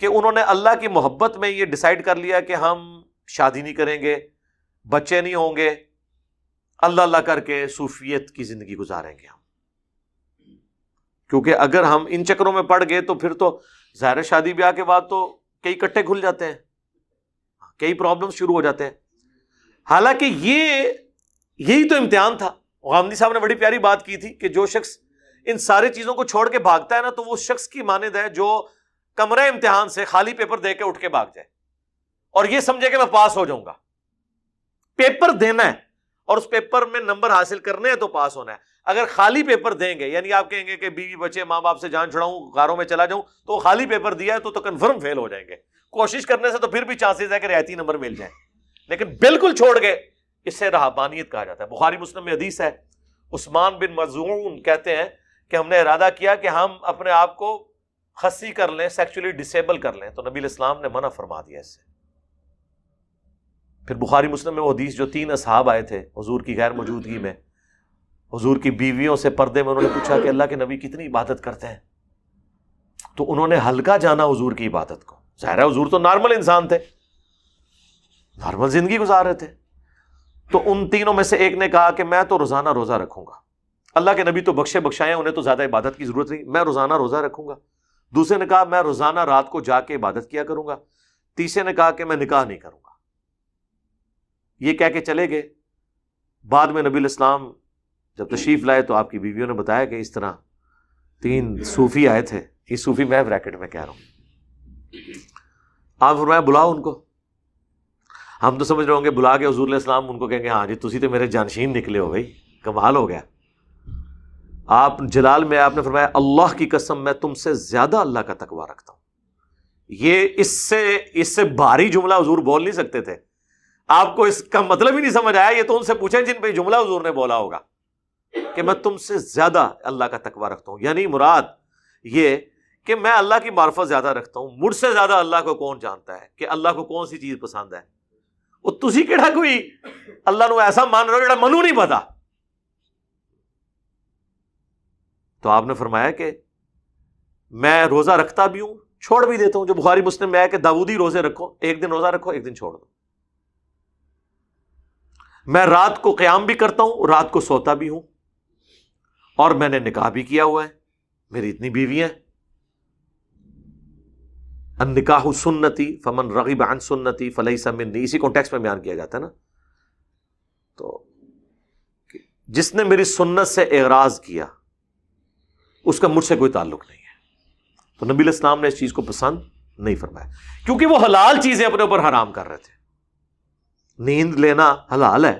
S1: کہ انہوں نے اللہ کی محبت میں یہ ڈیسائیڈ کر لیا کہ ہم شادی نہیں کریں گے، بچے نہیں ہوں گے، اللہ اللہ کر کے صوفیت کی زندگی گزاریں گے ہم. کیونکہ اگر ہم ان چکروں میں پڑ گئے تو پھر تو ظاہر شادی بیاہ کے بعد تو کئی کٹے کھل جاتے ہیں، کئی پرابلم شروع ہو جاتے ہیں. حالانکہ یہی تو امتحان تھا. غامدی صاحب نے بڑی پیاری بات کی تھی کہ جو شخص ان ساری چیزوں کو چھوڑ کے بھاگتا ہے نا تو وہ شخص کی مانند ہے جو کمرہ امتحان سے خالی پیپر دے کے اٹھ کے بھاگ جائے اور یہ سمجھے کہ میں پاس ہو جاؤں گا. پیپر دینا ہے اور اس پیپر میں نمبر حاصل کرنے ہیں تو پاس ہونا ہے. اگر خالی پیپر دیں گے، یعنی آپ کہیں گے کہ بیوی بچے ماں باپ سے جان چھڑاؤں غاروں میں چلا جاؤں، تو خالی پیپر دیا ہے تو کنفرم فیل ہو جائیں گے. کوشش کرنے سے تو پھر بھی چانسز ہے کہ رعایتی نمبر مل جائیں، لیکن بالکل چھوڑ گئے اس سے رہبانیت کہا جاتا ہے. بخاری مسلم میں حدیث ہے، عثمان بن مظعون کہتے ہیں کہ ہم نے ارادہ کیا کہ ہم اپنے آپ کو خصی کر لیں، سیکچولی ڈسیبل کر لیں، تو نبی الاسلام نے منع فرما دیا اس سے. پھر بخاری مسلم میں وہ حدیث جو 3 اصحاب آئے تھے حضور کی غیر موجودگی میں، حضور کی بیویوں سے پردے میں، انہوں نے پوچھا کہ اللہ کے نبی کتنی عبادت کرتے ہیں، تو انہوں نے ہلکا جانا حضور کی عبادت کو. ظاہر ہے حضور تو نارمل انسان تھے، نارمل زندگی گزار رہے تھے. تو ان تینوں میں سے ایک نے کہا کہ میں تو روزانہ روزہ رکھوں گا. اللہ کے نبی تو بخشے بخشائے، انہیں تو زیادہ عبادت کی ضرورت نہیں، میں روزانہ روزہ رکھوں گا. دوسرے نے کہا میں روزانہ رات کو جا کے عبادت کیا کروں گا. تیسرے نے کہا کہ میں نکاح نہیں کروں گا. یہ کہہ کے چلے گئے. بعد میں نبی الاسلام جب تشریف لائے تو آپ کی بیویوں نے بتایا کہ اس طرح 3 صوفی آئے تھے. یہ صوفی میں بریکٹ میں کہہ رہا ہوں. آپ فرمایا بلاؤ ان کو. ہم تو سمجھ رہے ہوں گے بلا کے حضور علیہ السلام ان کو کہیں گے ہاں جی تسی تو میرے جانشین نکلے ہو، بھائی کمال ہو گیا. آپ جلال میں آپ نے فرمایا اللہ کی قسم میں تم سے زیادہ اللہ کا تقوی رکھتا ہوں. یہ اس سے بھاری جملہ حضور بول نہیں سکتے تھے. آپ کو اس کا مطلب ہی نہیں سمجھ آیا. یہ تو ان سے پوچھیں جن پہ جملہ حضور نے بولا ہوگا کہ میں تم سے زیادہ اللہ کا تقوی رکھتا ہوں. یعنی مراد یہ کہ میں اللہ کی معرفت زیادہ رکھتا ہوں. مجھ سے زیادہ اللہ کو کون جانتا ہے کہ اللہ کو کون سی چیز پسند ہے. وہ تسی کیڑا کوئی اللہ نو ایسا مان رہے ہو جڑا منو نہیں پتا. تو آپ نے فرمایا کہ میں روزہ رکھتا بھی ہوں چھوڑ بھی دیتا ہوں. جو بخاری مسلم میں ہے کہ داؤدی روزے رکھو، ایک دن روزہ رکھو ایک دن چھوڑ دو. میں رات کو قیام بھی کرتا ہوں، رات کو سوتا بھی ہوں، اور میں نے نکاح بھی کیا ہوا ہے. میری اتنی بیویاں ہیں. النکاح سنتی فمن رغب عن سنتی فلیس منی، اسی کانٹیکسٹ میں بیان کیا جاتا ہے نا. تو جس نے میری سنت سے اعراض کیا اس کا مجھ سے کوئی تعلق نہیں ہے. تو نبی علیہ السلام نے اس چیز کو پسند نہیں فرمایا کیونکہ وہ حلال چیزیں اپنے اوپر حرام کر رہے تھے. نیند لینا حلال ہے،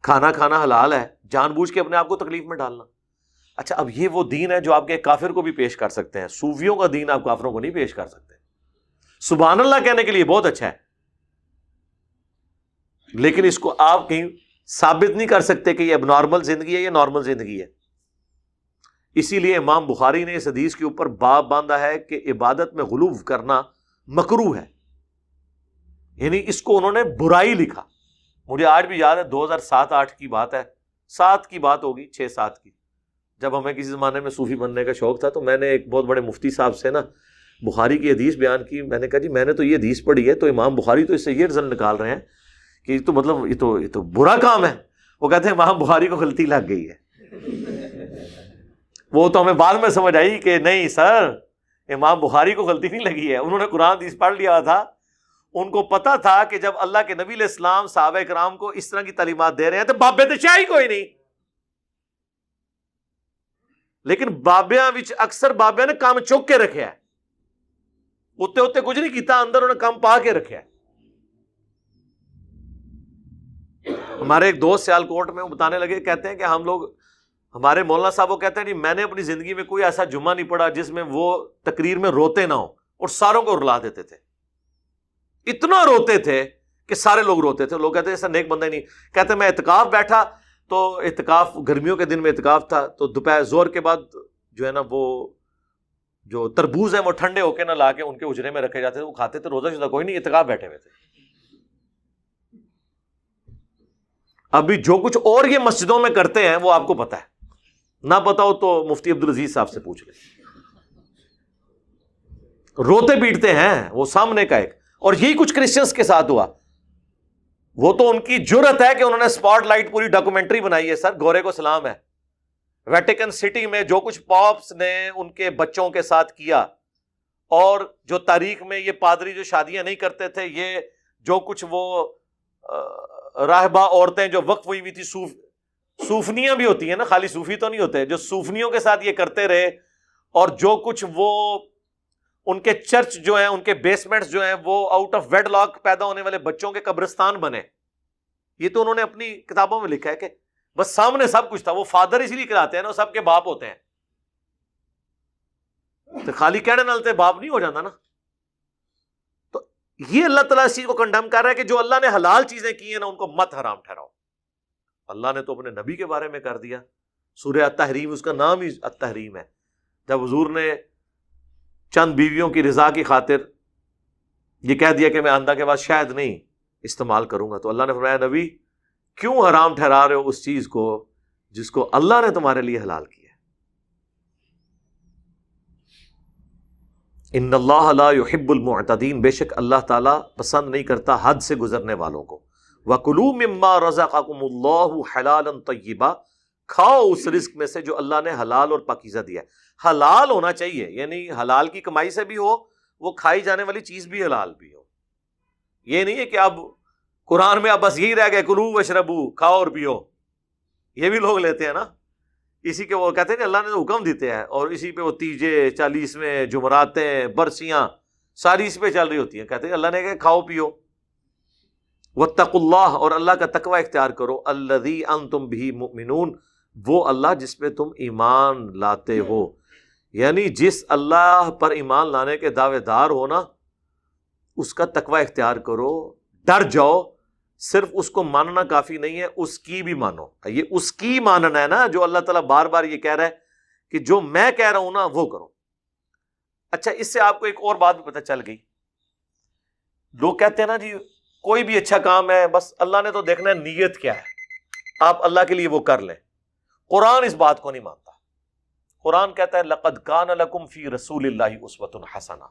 S1: کھانا کھانا حلال ہے، جان بوجھ کے اپنے آپ کو تکلیف میں ڈالنا. اچھا اب یہ وہ دین ہے جو آپ کے کافر کو بھی پیش کر سکتے ہیں. صوفیوں کا دین آپ کافروں کو نہیں پیش کر سکتے. سبحان اللہ کہنے کے لیے بہت اچھا ہے، لیکن اس کو آپ کہیں ثابت نہیں کر سکتے کہ یہ اب نارمل زندگی ہے، یہ نارمل زندگی ہے. اسی لیے امام بخاری نے اس حدیث کے اوپر باب باندھا ہے کہ عبادت میں غلو کرنا مکروہ ہے. یعنی اس کو انہوں نے برائی لکھا. مجھے آج بھی یاد ہے 2007-8 کی بات ہے، 7 کی بات ہوگی، 6-7 کی، جب ہمیں کسی زمانے میں صوفی بننے کا شوق تھا تو میں نے ایک بہت بڑے مفتی صاحب سے نا بخاری کی حدیث بیان کی. میں نے کہا جی میں نے تو یہ حدیث پڑھی ہے تو امام بخاری تو اس سے یہ رزلٹ نکال رہے ہیں کہ یہ تو مطلب یہ تو برا کام ہے. وہ کہتے ہیں امام بخاری کو غلطی لگ گئی ہے. وہ تو ہمیں بعد میں سمجھ آئی کہ نہیں سر، امام بخاری کو غلطی نہیں لگی ہے، انہوں نے قرآن حدیث پڑھ لیا تھا، ان کو پتا تھا کہ جب اللہ کے نبی علیہ السلام صحابہ کرام کو اس طرح کی تعلیمات دے رہے ہیں تو بابے تو چاہیے کوئی نہیں. لیکن بابیاں وچ اکثر بابیاں نے کام چک کے رکھا ہے, اتنے اتنے کچھ نہیں کیتا, اندر انہوں نے کام پا کے رکھا ہے. ہمارے ایک دوست سیالکوٹ میں وہ بتانے لگے, کہتے ہیں کہ ہم لوگ, ہمارے مولانا صاحب وہ کہتے ہیں جی میں نے اپنی زندگی میں کوئی ایسا جمعہ نہیں پڑھا جس میں وہ تقریر میں روتے نہ ہو, اور ساروں کو رلا دیتے تھے. اتنا روتے تھے کہ سارے لوگ روتے تھے. لوگ کہتے ہیں ایسا نیک بندہ ہی نہیں. کہتے ہیں میں اعتکاف بیٹھا تو اعتکاف گرمیوں کے دن میں اعتکاف تھا, تو دوپہر زور کے بعد جو ہے نا وہ جو تربوز ہیں وہ ٹھنڈے ہو کے نہ لا کے ان کے اجرے میں رکھے جاتے تھے, وہ کھاتے تھے. روزہ شدہ کوئی نہیں, اعتکاف بیٹھے ہوئے تھے. ابھی جو کچھ اور یہ مسجدوں میں کرتے ہیں وہ آپ کو پتا ہے, نہ پتا ہو تو مفتی عبدالعزیز صاحب سے پوچھ لیں. روتے پیٹتے ہیں وہ سامنے کا ایک. اور یہی کچھ کرسچنس کے ساتھ ہوا. وہ تو ان کی جرت ہے کہ انہوں نے سپاٹ لائٹ پوری ڈاکومنٹری بنائی ہے. سر گورے کو سلام ہے. ویٹیکن سٹی میں جو کچھ پاپس نے ان کے بچوں کے ساتھ کیا, اور جو تاریخ میں یہ پادری جو شادیاں نہیں کرتے تھے, یہ جو کچھ وہ راہبہ عورتیں جو وقف ہوئی ہوئی تھی, صوفنیاں بھی ہوتی ہیں نا, خالی صوفی تو نہیں ہوتے, جو صوفنیوں کے ساتھ یہ کرتے رہے, اور جو کچھ وہ ان کے چرچ جو ہیں, ان کے بیسمنٹس جو ہیں, وہ آؤٹ آف ویڈ لاک پیدا ہونے والے بچوں کے قبرستان بنے. یہ تو انہوں نے اپنی کتابوں میں لکھا ہے کہ بس سامنے سب کچھ تھا. وہ فادر اسی لیے کہلاتے ہیں نا, سب کے باپ ہوتے ہیں. تو خالی کہنے نالتے باپ نہیں ہو جاتا نا. تو یہ اللہ تعالیٰ اس چیز کو کنڈم کر رہا ہے کہ جو اللہ نے حلال چیزیں کی ہیں نا, ان کو مت حرام ٹھہراؤ. اللہ نے تو اپنے نبی کے بارے میں کر دیا, سورہ التحریم, اس کا نام ہی التحریم ہے. جب حضور نے چند بیویوں کی رضا کی خاطر یہ کہہ دیا کہ میں آئندہ کے بعد شاید نہیں استعمال کروں گا, تو اللہ نے فرمایا نبی کیوں حرام ٹھہرا رہے ہو اس چیز کو جس کو اللہ نے تمہارے لیے حلال کیا. ان اللہ لا يحب المعتدین, بے شک اللہ تعالیٰ پسند نہیں کرتا حد سے گزرنے والوں کو. وَكُلُوا مِمَّا رَزَقَكُمُ اللَّهُ حَلَالًا طَيِّبًا, کھاؤ اس رزق میں سے جو اللہ نے حلال اور پاکیزہ دیا ہے. حلال ہونا چاہیے, یعنی حلال کی کمائی سے بھی ہو, وہ کھائی جانے والی چیز بھی حلال بھی ہو. یہ نہیں ہے کہ اب قرآن میں اب بس یہی رہ گئے کلو وشربو, کھاؤ اور پیو. یہ بھی لوگ لیتے ہیں نا, اسی کے وہ کہتے ہیں کہ اللہ نے تو حکم دیتے ہیں, اور اسی پہ وہ تیجے 40ویں جمعراتیں برسیاں ساری اس پہ چل رہی ہوتی ہیں. کہتے ہیں اللہ نے کہا کھاؤ پیو. واتقوا اللہ, اور اللہ کا تقوی اختیار کرو. الذی انتم بہ مؤمنون, وہ اللہ جس پہ تم ایمان لاتے ہو. یعنی جس اللہ پر ایمان لانے کے دعوے دار ہو نا, اس کا تقوی اختیار کرو, ڈر جاؤ. صرف اس کو ماننا کافی نہیں ہے, اس کی بھی مانو. یہ اس کی ماننا ہے نا جو اللہ تعالیٰ بار بار یہ کہہ رہا ہے کہ جو میں کہہ رہا ہوں نا وہ کرو. اچھا, اس سے آپ کو ایک اور بات بھی پتہ چل گئی. لوگ کہتے ہیں نا جی کوئی بھی اچھا کام ہے بس اللہ نے تو دیکھنا ہے نیت کیا ہے, آپ اللہ کے لیے وہ کر لیں. قرآن اس بات کو نہیں مانتا. قرآن کہتا ہے لقد کان لکم فی رسول اللہ اسوۃ حسنہ.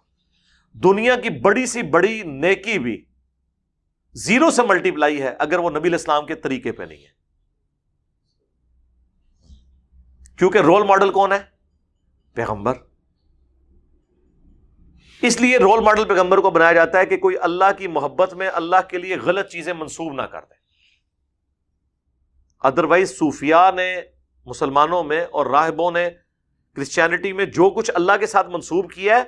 S1: دنیا کی بڑی سی بڑی نیکی بھی زیرو سے ملٹیپلائی ہے اگر وہ نبی علیہ السلام کے طریقے پہ نہیں ہے. کیونکہ رول ماڈل کون ہے؟ پیغمبر. اس لیے رول ماڈل پیغمبر کو بنایا جاتا ہے کہ کوئی اللہ کی محبت میں اللہ کے لیے غلط چیزیں منسوب نہ کر دے. ادروائز صوفیاء نے مسلمانوں میں اور راہبوں نے کرسچینٹی میں جو کچھ اللہ کے ساتھ منسوب کیا ہے,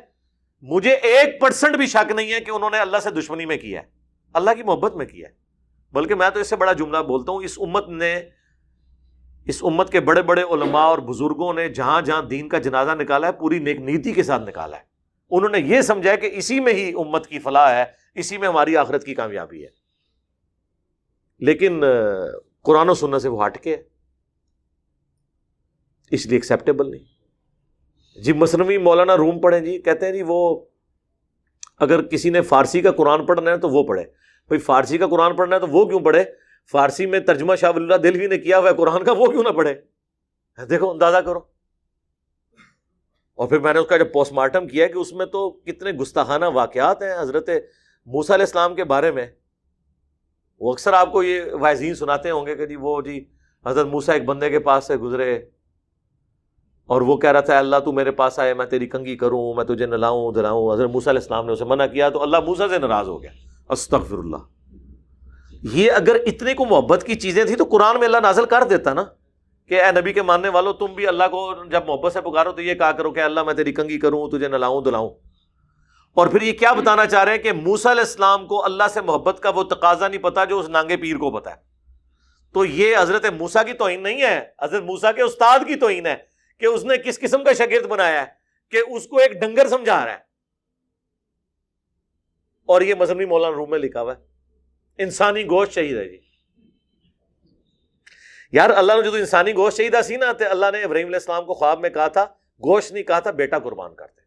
S1: مجھے 1% بھی شک نہیں ہے کہ انہوں نے اللہ سے دشمنی میں کیا ہے, اللہ کی محبت میں کیا ہے. بلکہ میں تو اس سے بڑا جملہ بولتا ہوں, اس امت کے بڑے بڑے علماء اور بزرگوں نے جہاں جہاں دین کا جنازہ نکالا ہے پوری نیک نیتی کے ساتھ نکالا ہے. انہوں نے یہ سمجھا کہ اسی میں ہی امت کی فلاح ہے, اسی میں ہماری آخرت کی کامیابی ہے. لیکن قرآن و سنت سے وہ ہٹ کے, اس لیے ایکسیپٹیبل نہیں. جی مثنوی مولانا روم پڑھیں جی, کہتے ہیں جی وہ اگر کسی نے فارسی کا قرآن پڑھنا ہے تو وہ پڑھے. بھائی فارسی کا قرآن پڑھنا ہے تو وہ کیوں پڑھے؟ فارسی میں ترجمہ شاہ ولی اللہ دہلوی نے کیا ہوا ہے قرآن کا, وہ کیوں نہ پڑھے؟ دیکھو اندازہ کرو. اور پھر میں نے اس کا جب پوسٹ مارٹم کیا کہ اس میں تو کتنے گستاخانہ واقعات ہیں حضرت موسیٰ علیہ السلام کے بارے میں. وہ اکثر آپ کو یہ واعظین سناتے ہوں گے کہ جی حضرت موسیٰ ایک بندے کے پاس سے گزرے اور وہ کہہ رہا تھا اللہ تو میرے پاس آئے, میں تیری کنگھی کروں, میں تجھے نلاؤں دلاؤں. حضرت موسیٰ علیہ السلام نے اسے منع کیا تو اللہ موسیٰ سے ناراض ہو گیا. استغفر اللہ. یہ اگر اتنے کو محبت کی چیزیں تھیں تو قرآن میں اللہ نازل کر دیتا نا کہ اے نبی کے ماننے والوں تم بھی اللہ کو جب محبت سے پکارو تو یہ کہا کرو کہ اللہ میں تیری کنگھی کروں, تجھے نہلاؤں دلاؤں. اور پھر یہ کیا بتانا چاہ رہے ہیں کہ موسیٰ علیہ السلام کو اللہ سے محبت کا وہ تقاضا نہیں پتا جو اس نانگے پیر کو پتا ہے. تو یہ حضرت موسیٰ کی توہین نہیں ہے, حضرت موسیٰ کے استاد کی توہین ہے کہ اس نے کس قسم کا شاگرد بنایا ہے کہ اس کو ایک ڈنگر سمجھا رہا ہے. اور یہ مذہبی مولانا روم میں لکھا ہوا ہے انسانی گوشت چاہیے جی. یار اللہ نے جو انسانی گوشت چاہیے سی نا, تو اللہ نے ابراہیم علیہ السلام کو خواب میں کہا تھا, گوشت نہیں کہا تھا, بیٹا قربان کرتے.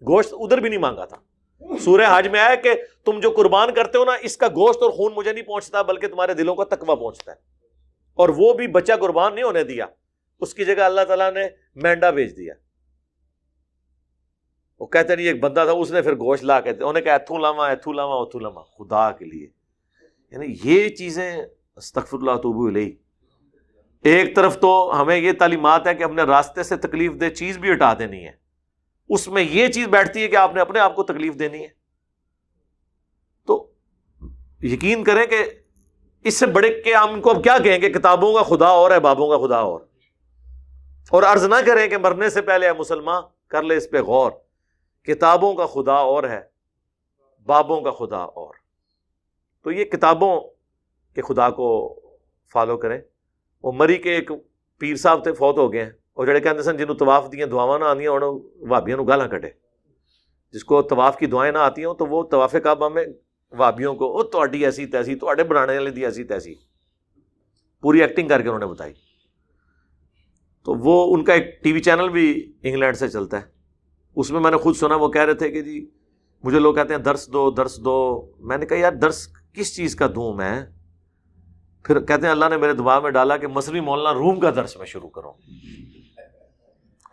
S1: گوشت ادھر بھی نہیں مانگا تھا. سورہ حج میں آیا کہ تم جو قربان کرتے ہو نا, اس کا گوشت اور خون مجھے نہیں پہنچتا بلکہ تمہارے دلوں کا تقویٰ پہنچتا ہے. اور وہ بھی بچہ قربان نہیں ہونے دیا, اس کی جگہ اللہ تعالیٰ نے مینڈا بھیج دیا. وہ کہتے نہیں ایک بندہ تھا, اس نے پھر گوشت لا کے انہوں نے کہا ایتھو لاما ایتھو لاما اتھو لاما, خدا کے لیے. یعنی یہ چیزیں استغفر اللہ توبو الیہ. ایک طرف تو ہمیں یہ تعلیمات ہے کہ اپنے راستے سے تکلیف دہ چیز بھی ہٹا دینی ہے, اس میں یہ چیز بیٹھتی ہے کہ آپ نے اپنے آپ کو تکلیف دینی ہے. تو یقین کریں کہ اس سے بڑے کہ ہم کو اب کیا کہیں کہ کتابوں کا خدا اور ہے, بابوں کا خدا اور عرض نہ کریں کہ مرنے سے پہلے اے مسلمان کر لے اس پہ غور, کتابوں کا خدا اور ہے, بابوں کا خدا اور. تو یہ کتابوں کے خدا کو فالو کریں. وہ مری کے ایک پیر صاحب تھے, فوت ہو گئے ہیں, اور جڑے کہتے سن جنہوں طواف دیاں دعاواں نہ آندیاں انہوں وہابیوں نوں گالاں کٹے. جس کو طواف کی دعائیں نہ آتی ہوں تو وہ طواف کعبہ میں وہابیوں کو او تہاڈی ایسی تیسی, تہاڈے بنانے والے دی ایسی تیسی, پوری ایکٹنگ کر کے انہوں نے بتائی. تو وہ ان کا ایک ٹی وی چینل بھی انگلینڈ سے چلتا ہے, اس میں نے خود سنا, وہ کہہ رہے تھے کہ جی مجھے لوگ کہتے ہیں درس دو درس دو. میں نے کہا یار درس کس چیز کا دوں میں؟ پھر کہتے ہیں اللہ نے میرے دماغ میں ڈالا کہ مصری مولانا روم کا درس میں شروع کروں.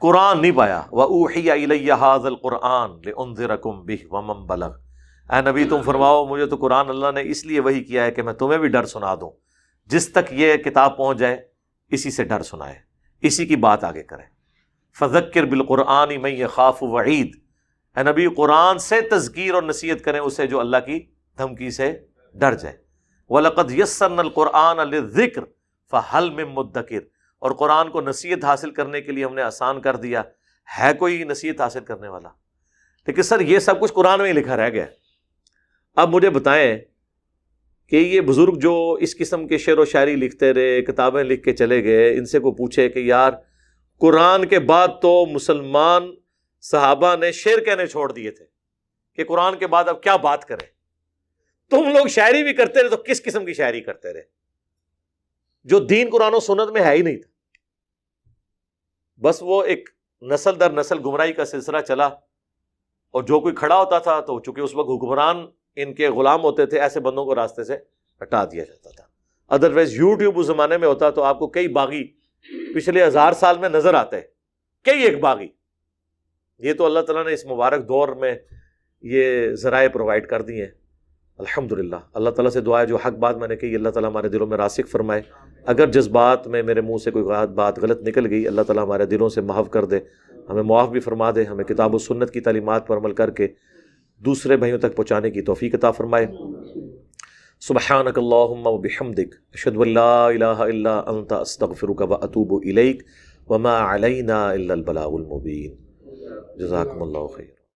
S1: قرآن نہیں پایا. وَأُوحِيَ إِلَيَّ هَذَا الْقُرْآنُ لِأُنذِرَكُم بِهِ وَمَن بَلَغَ. اے نبی تم فرماؤ مجھے تو قرآن اللہ نے اس لیے وحی کیا ہے کہ میں تمہیں بھی ڈر سنا دوں, جس تک یہ کتاب پہنچ جائے اسی سے ڈر سنائے, اسی کی بات آگے کرے. فذکر بالقرآن من یخاف وعید. اے نبی قرآن سے تذکیر اور نصیحت کریں اسے جو اللہ کی دھمکی سے ڈر جائے. وَلَقَدْ يَسَّرْنَا الْقُرْآنَ لِلذِّكْرِ فَهَلْ مِن مُدَّكِرٍ. اور قرآن کو نصیحت حاصل کرنے کے لیے ہم نے آسان کر دیا, ہے کوئی نصیحت حاصل کرنے والا؟ لیکن سر یہ سب کچھ قرآن میں ہی لکھا رہ گیا. اب مجھے بتائیں کہ یہ بزرگ جو اس قسم کے شعر و شاعری لکھتے رہے, کتابیں لکھ کے چلے گئے, ان سے کو پوچھے کہ یار قرآن کے بعد تو مسلمان صحابہ نے شعر کہنے چھوڑ دیے تھے کہ قرآن کے بعد اب کیا بات کریں. تم لوگ شاعری بھی کرتے رہے تو کس قسم کی شاعری کرتے رہے جو دین قرآن و سنت میں ہے ہی نہیں تھا. بس وہ ایک نسل در نسل گمراہی کا سلسلہ چلا, اور جو کوئی کھڑا ہوتا تھا تو چونکہ اس وقت حکمران ان کے غلام ہوتے تھے, ایسے بندوں کو راستے سے ہٹا دیا جاتا تھا. ادروائز یوٹیوب اس زمانے میں ہوتا تو آپ کو کئی باغی پچھلے 1000 سال میں نظر آتے, کئی ایک باغی. یہ تو اللہ تعالیٰ نے اس مبارک دور میں یہ ذرائع پرووائڈ کر دی ہیں الحمدللہ. اللہ تعالیٰ سے دعا ہے جو حق بات میں نے کہی اللہ تعالیٰ ہمارے دلوں میں راسخ فرمائے. اگر جذبات میں میرے منہ سے کوئی بات غلط نکل گئی اللہ تعالیٰ ہمارے دلوں سے محو کر دے, ہمیں معاف بھی فرما دے, ہمیں کتاب و سنت کی تعلیمات پر عمل کر کے دوسرے بھائیوں تک پہنچانے کی توفیق عطا فرمائے. سبحانک اللہم و بحمدک اشہد ان لا الہ الا انت استغفرک و اتوب الیک وما علینا الا البلاغ المبین. جزاکم اللہ خیر.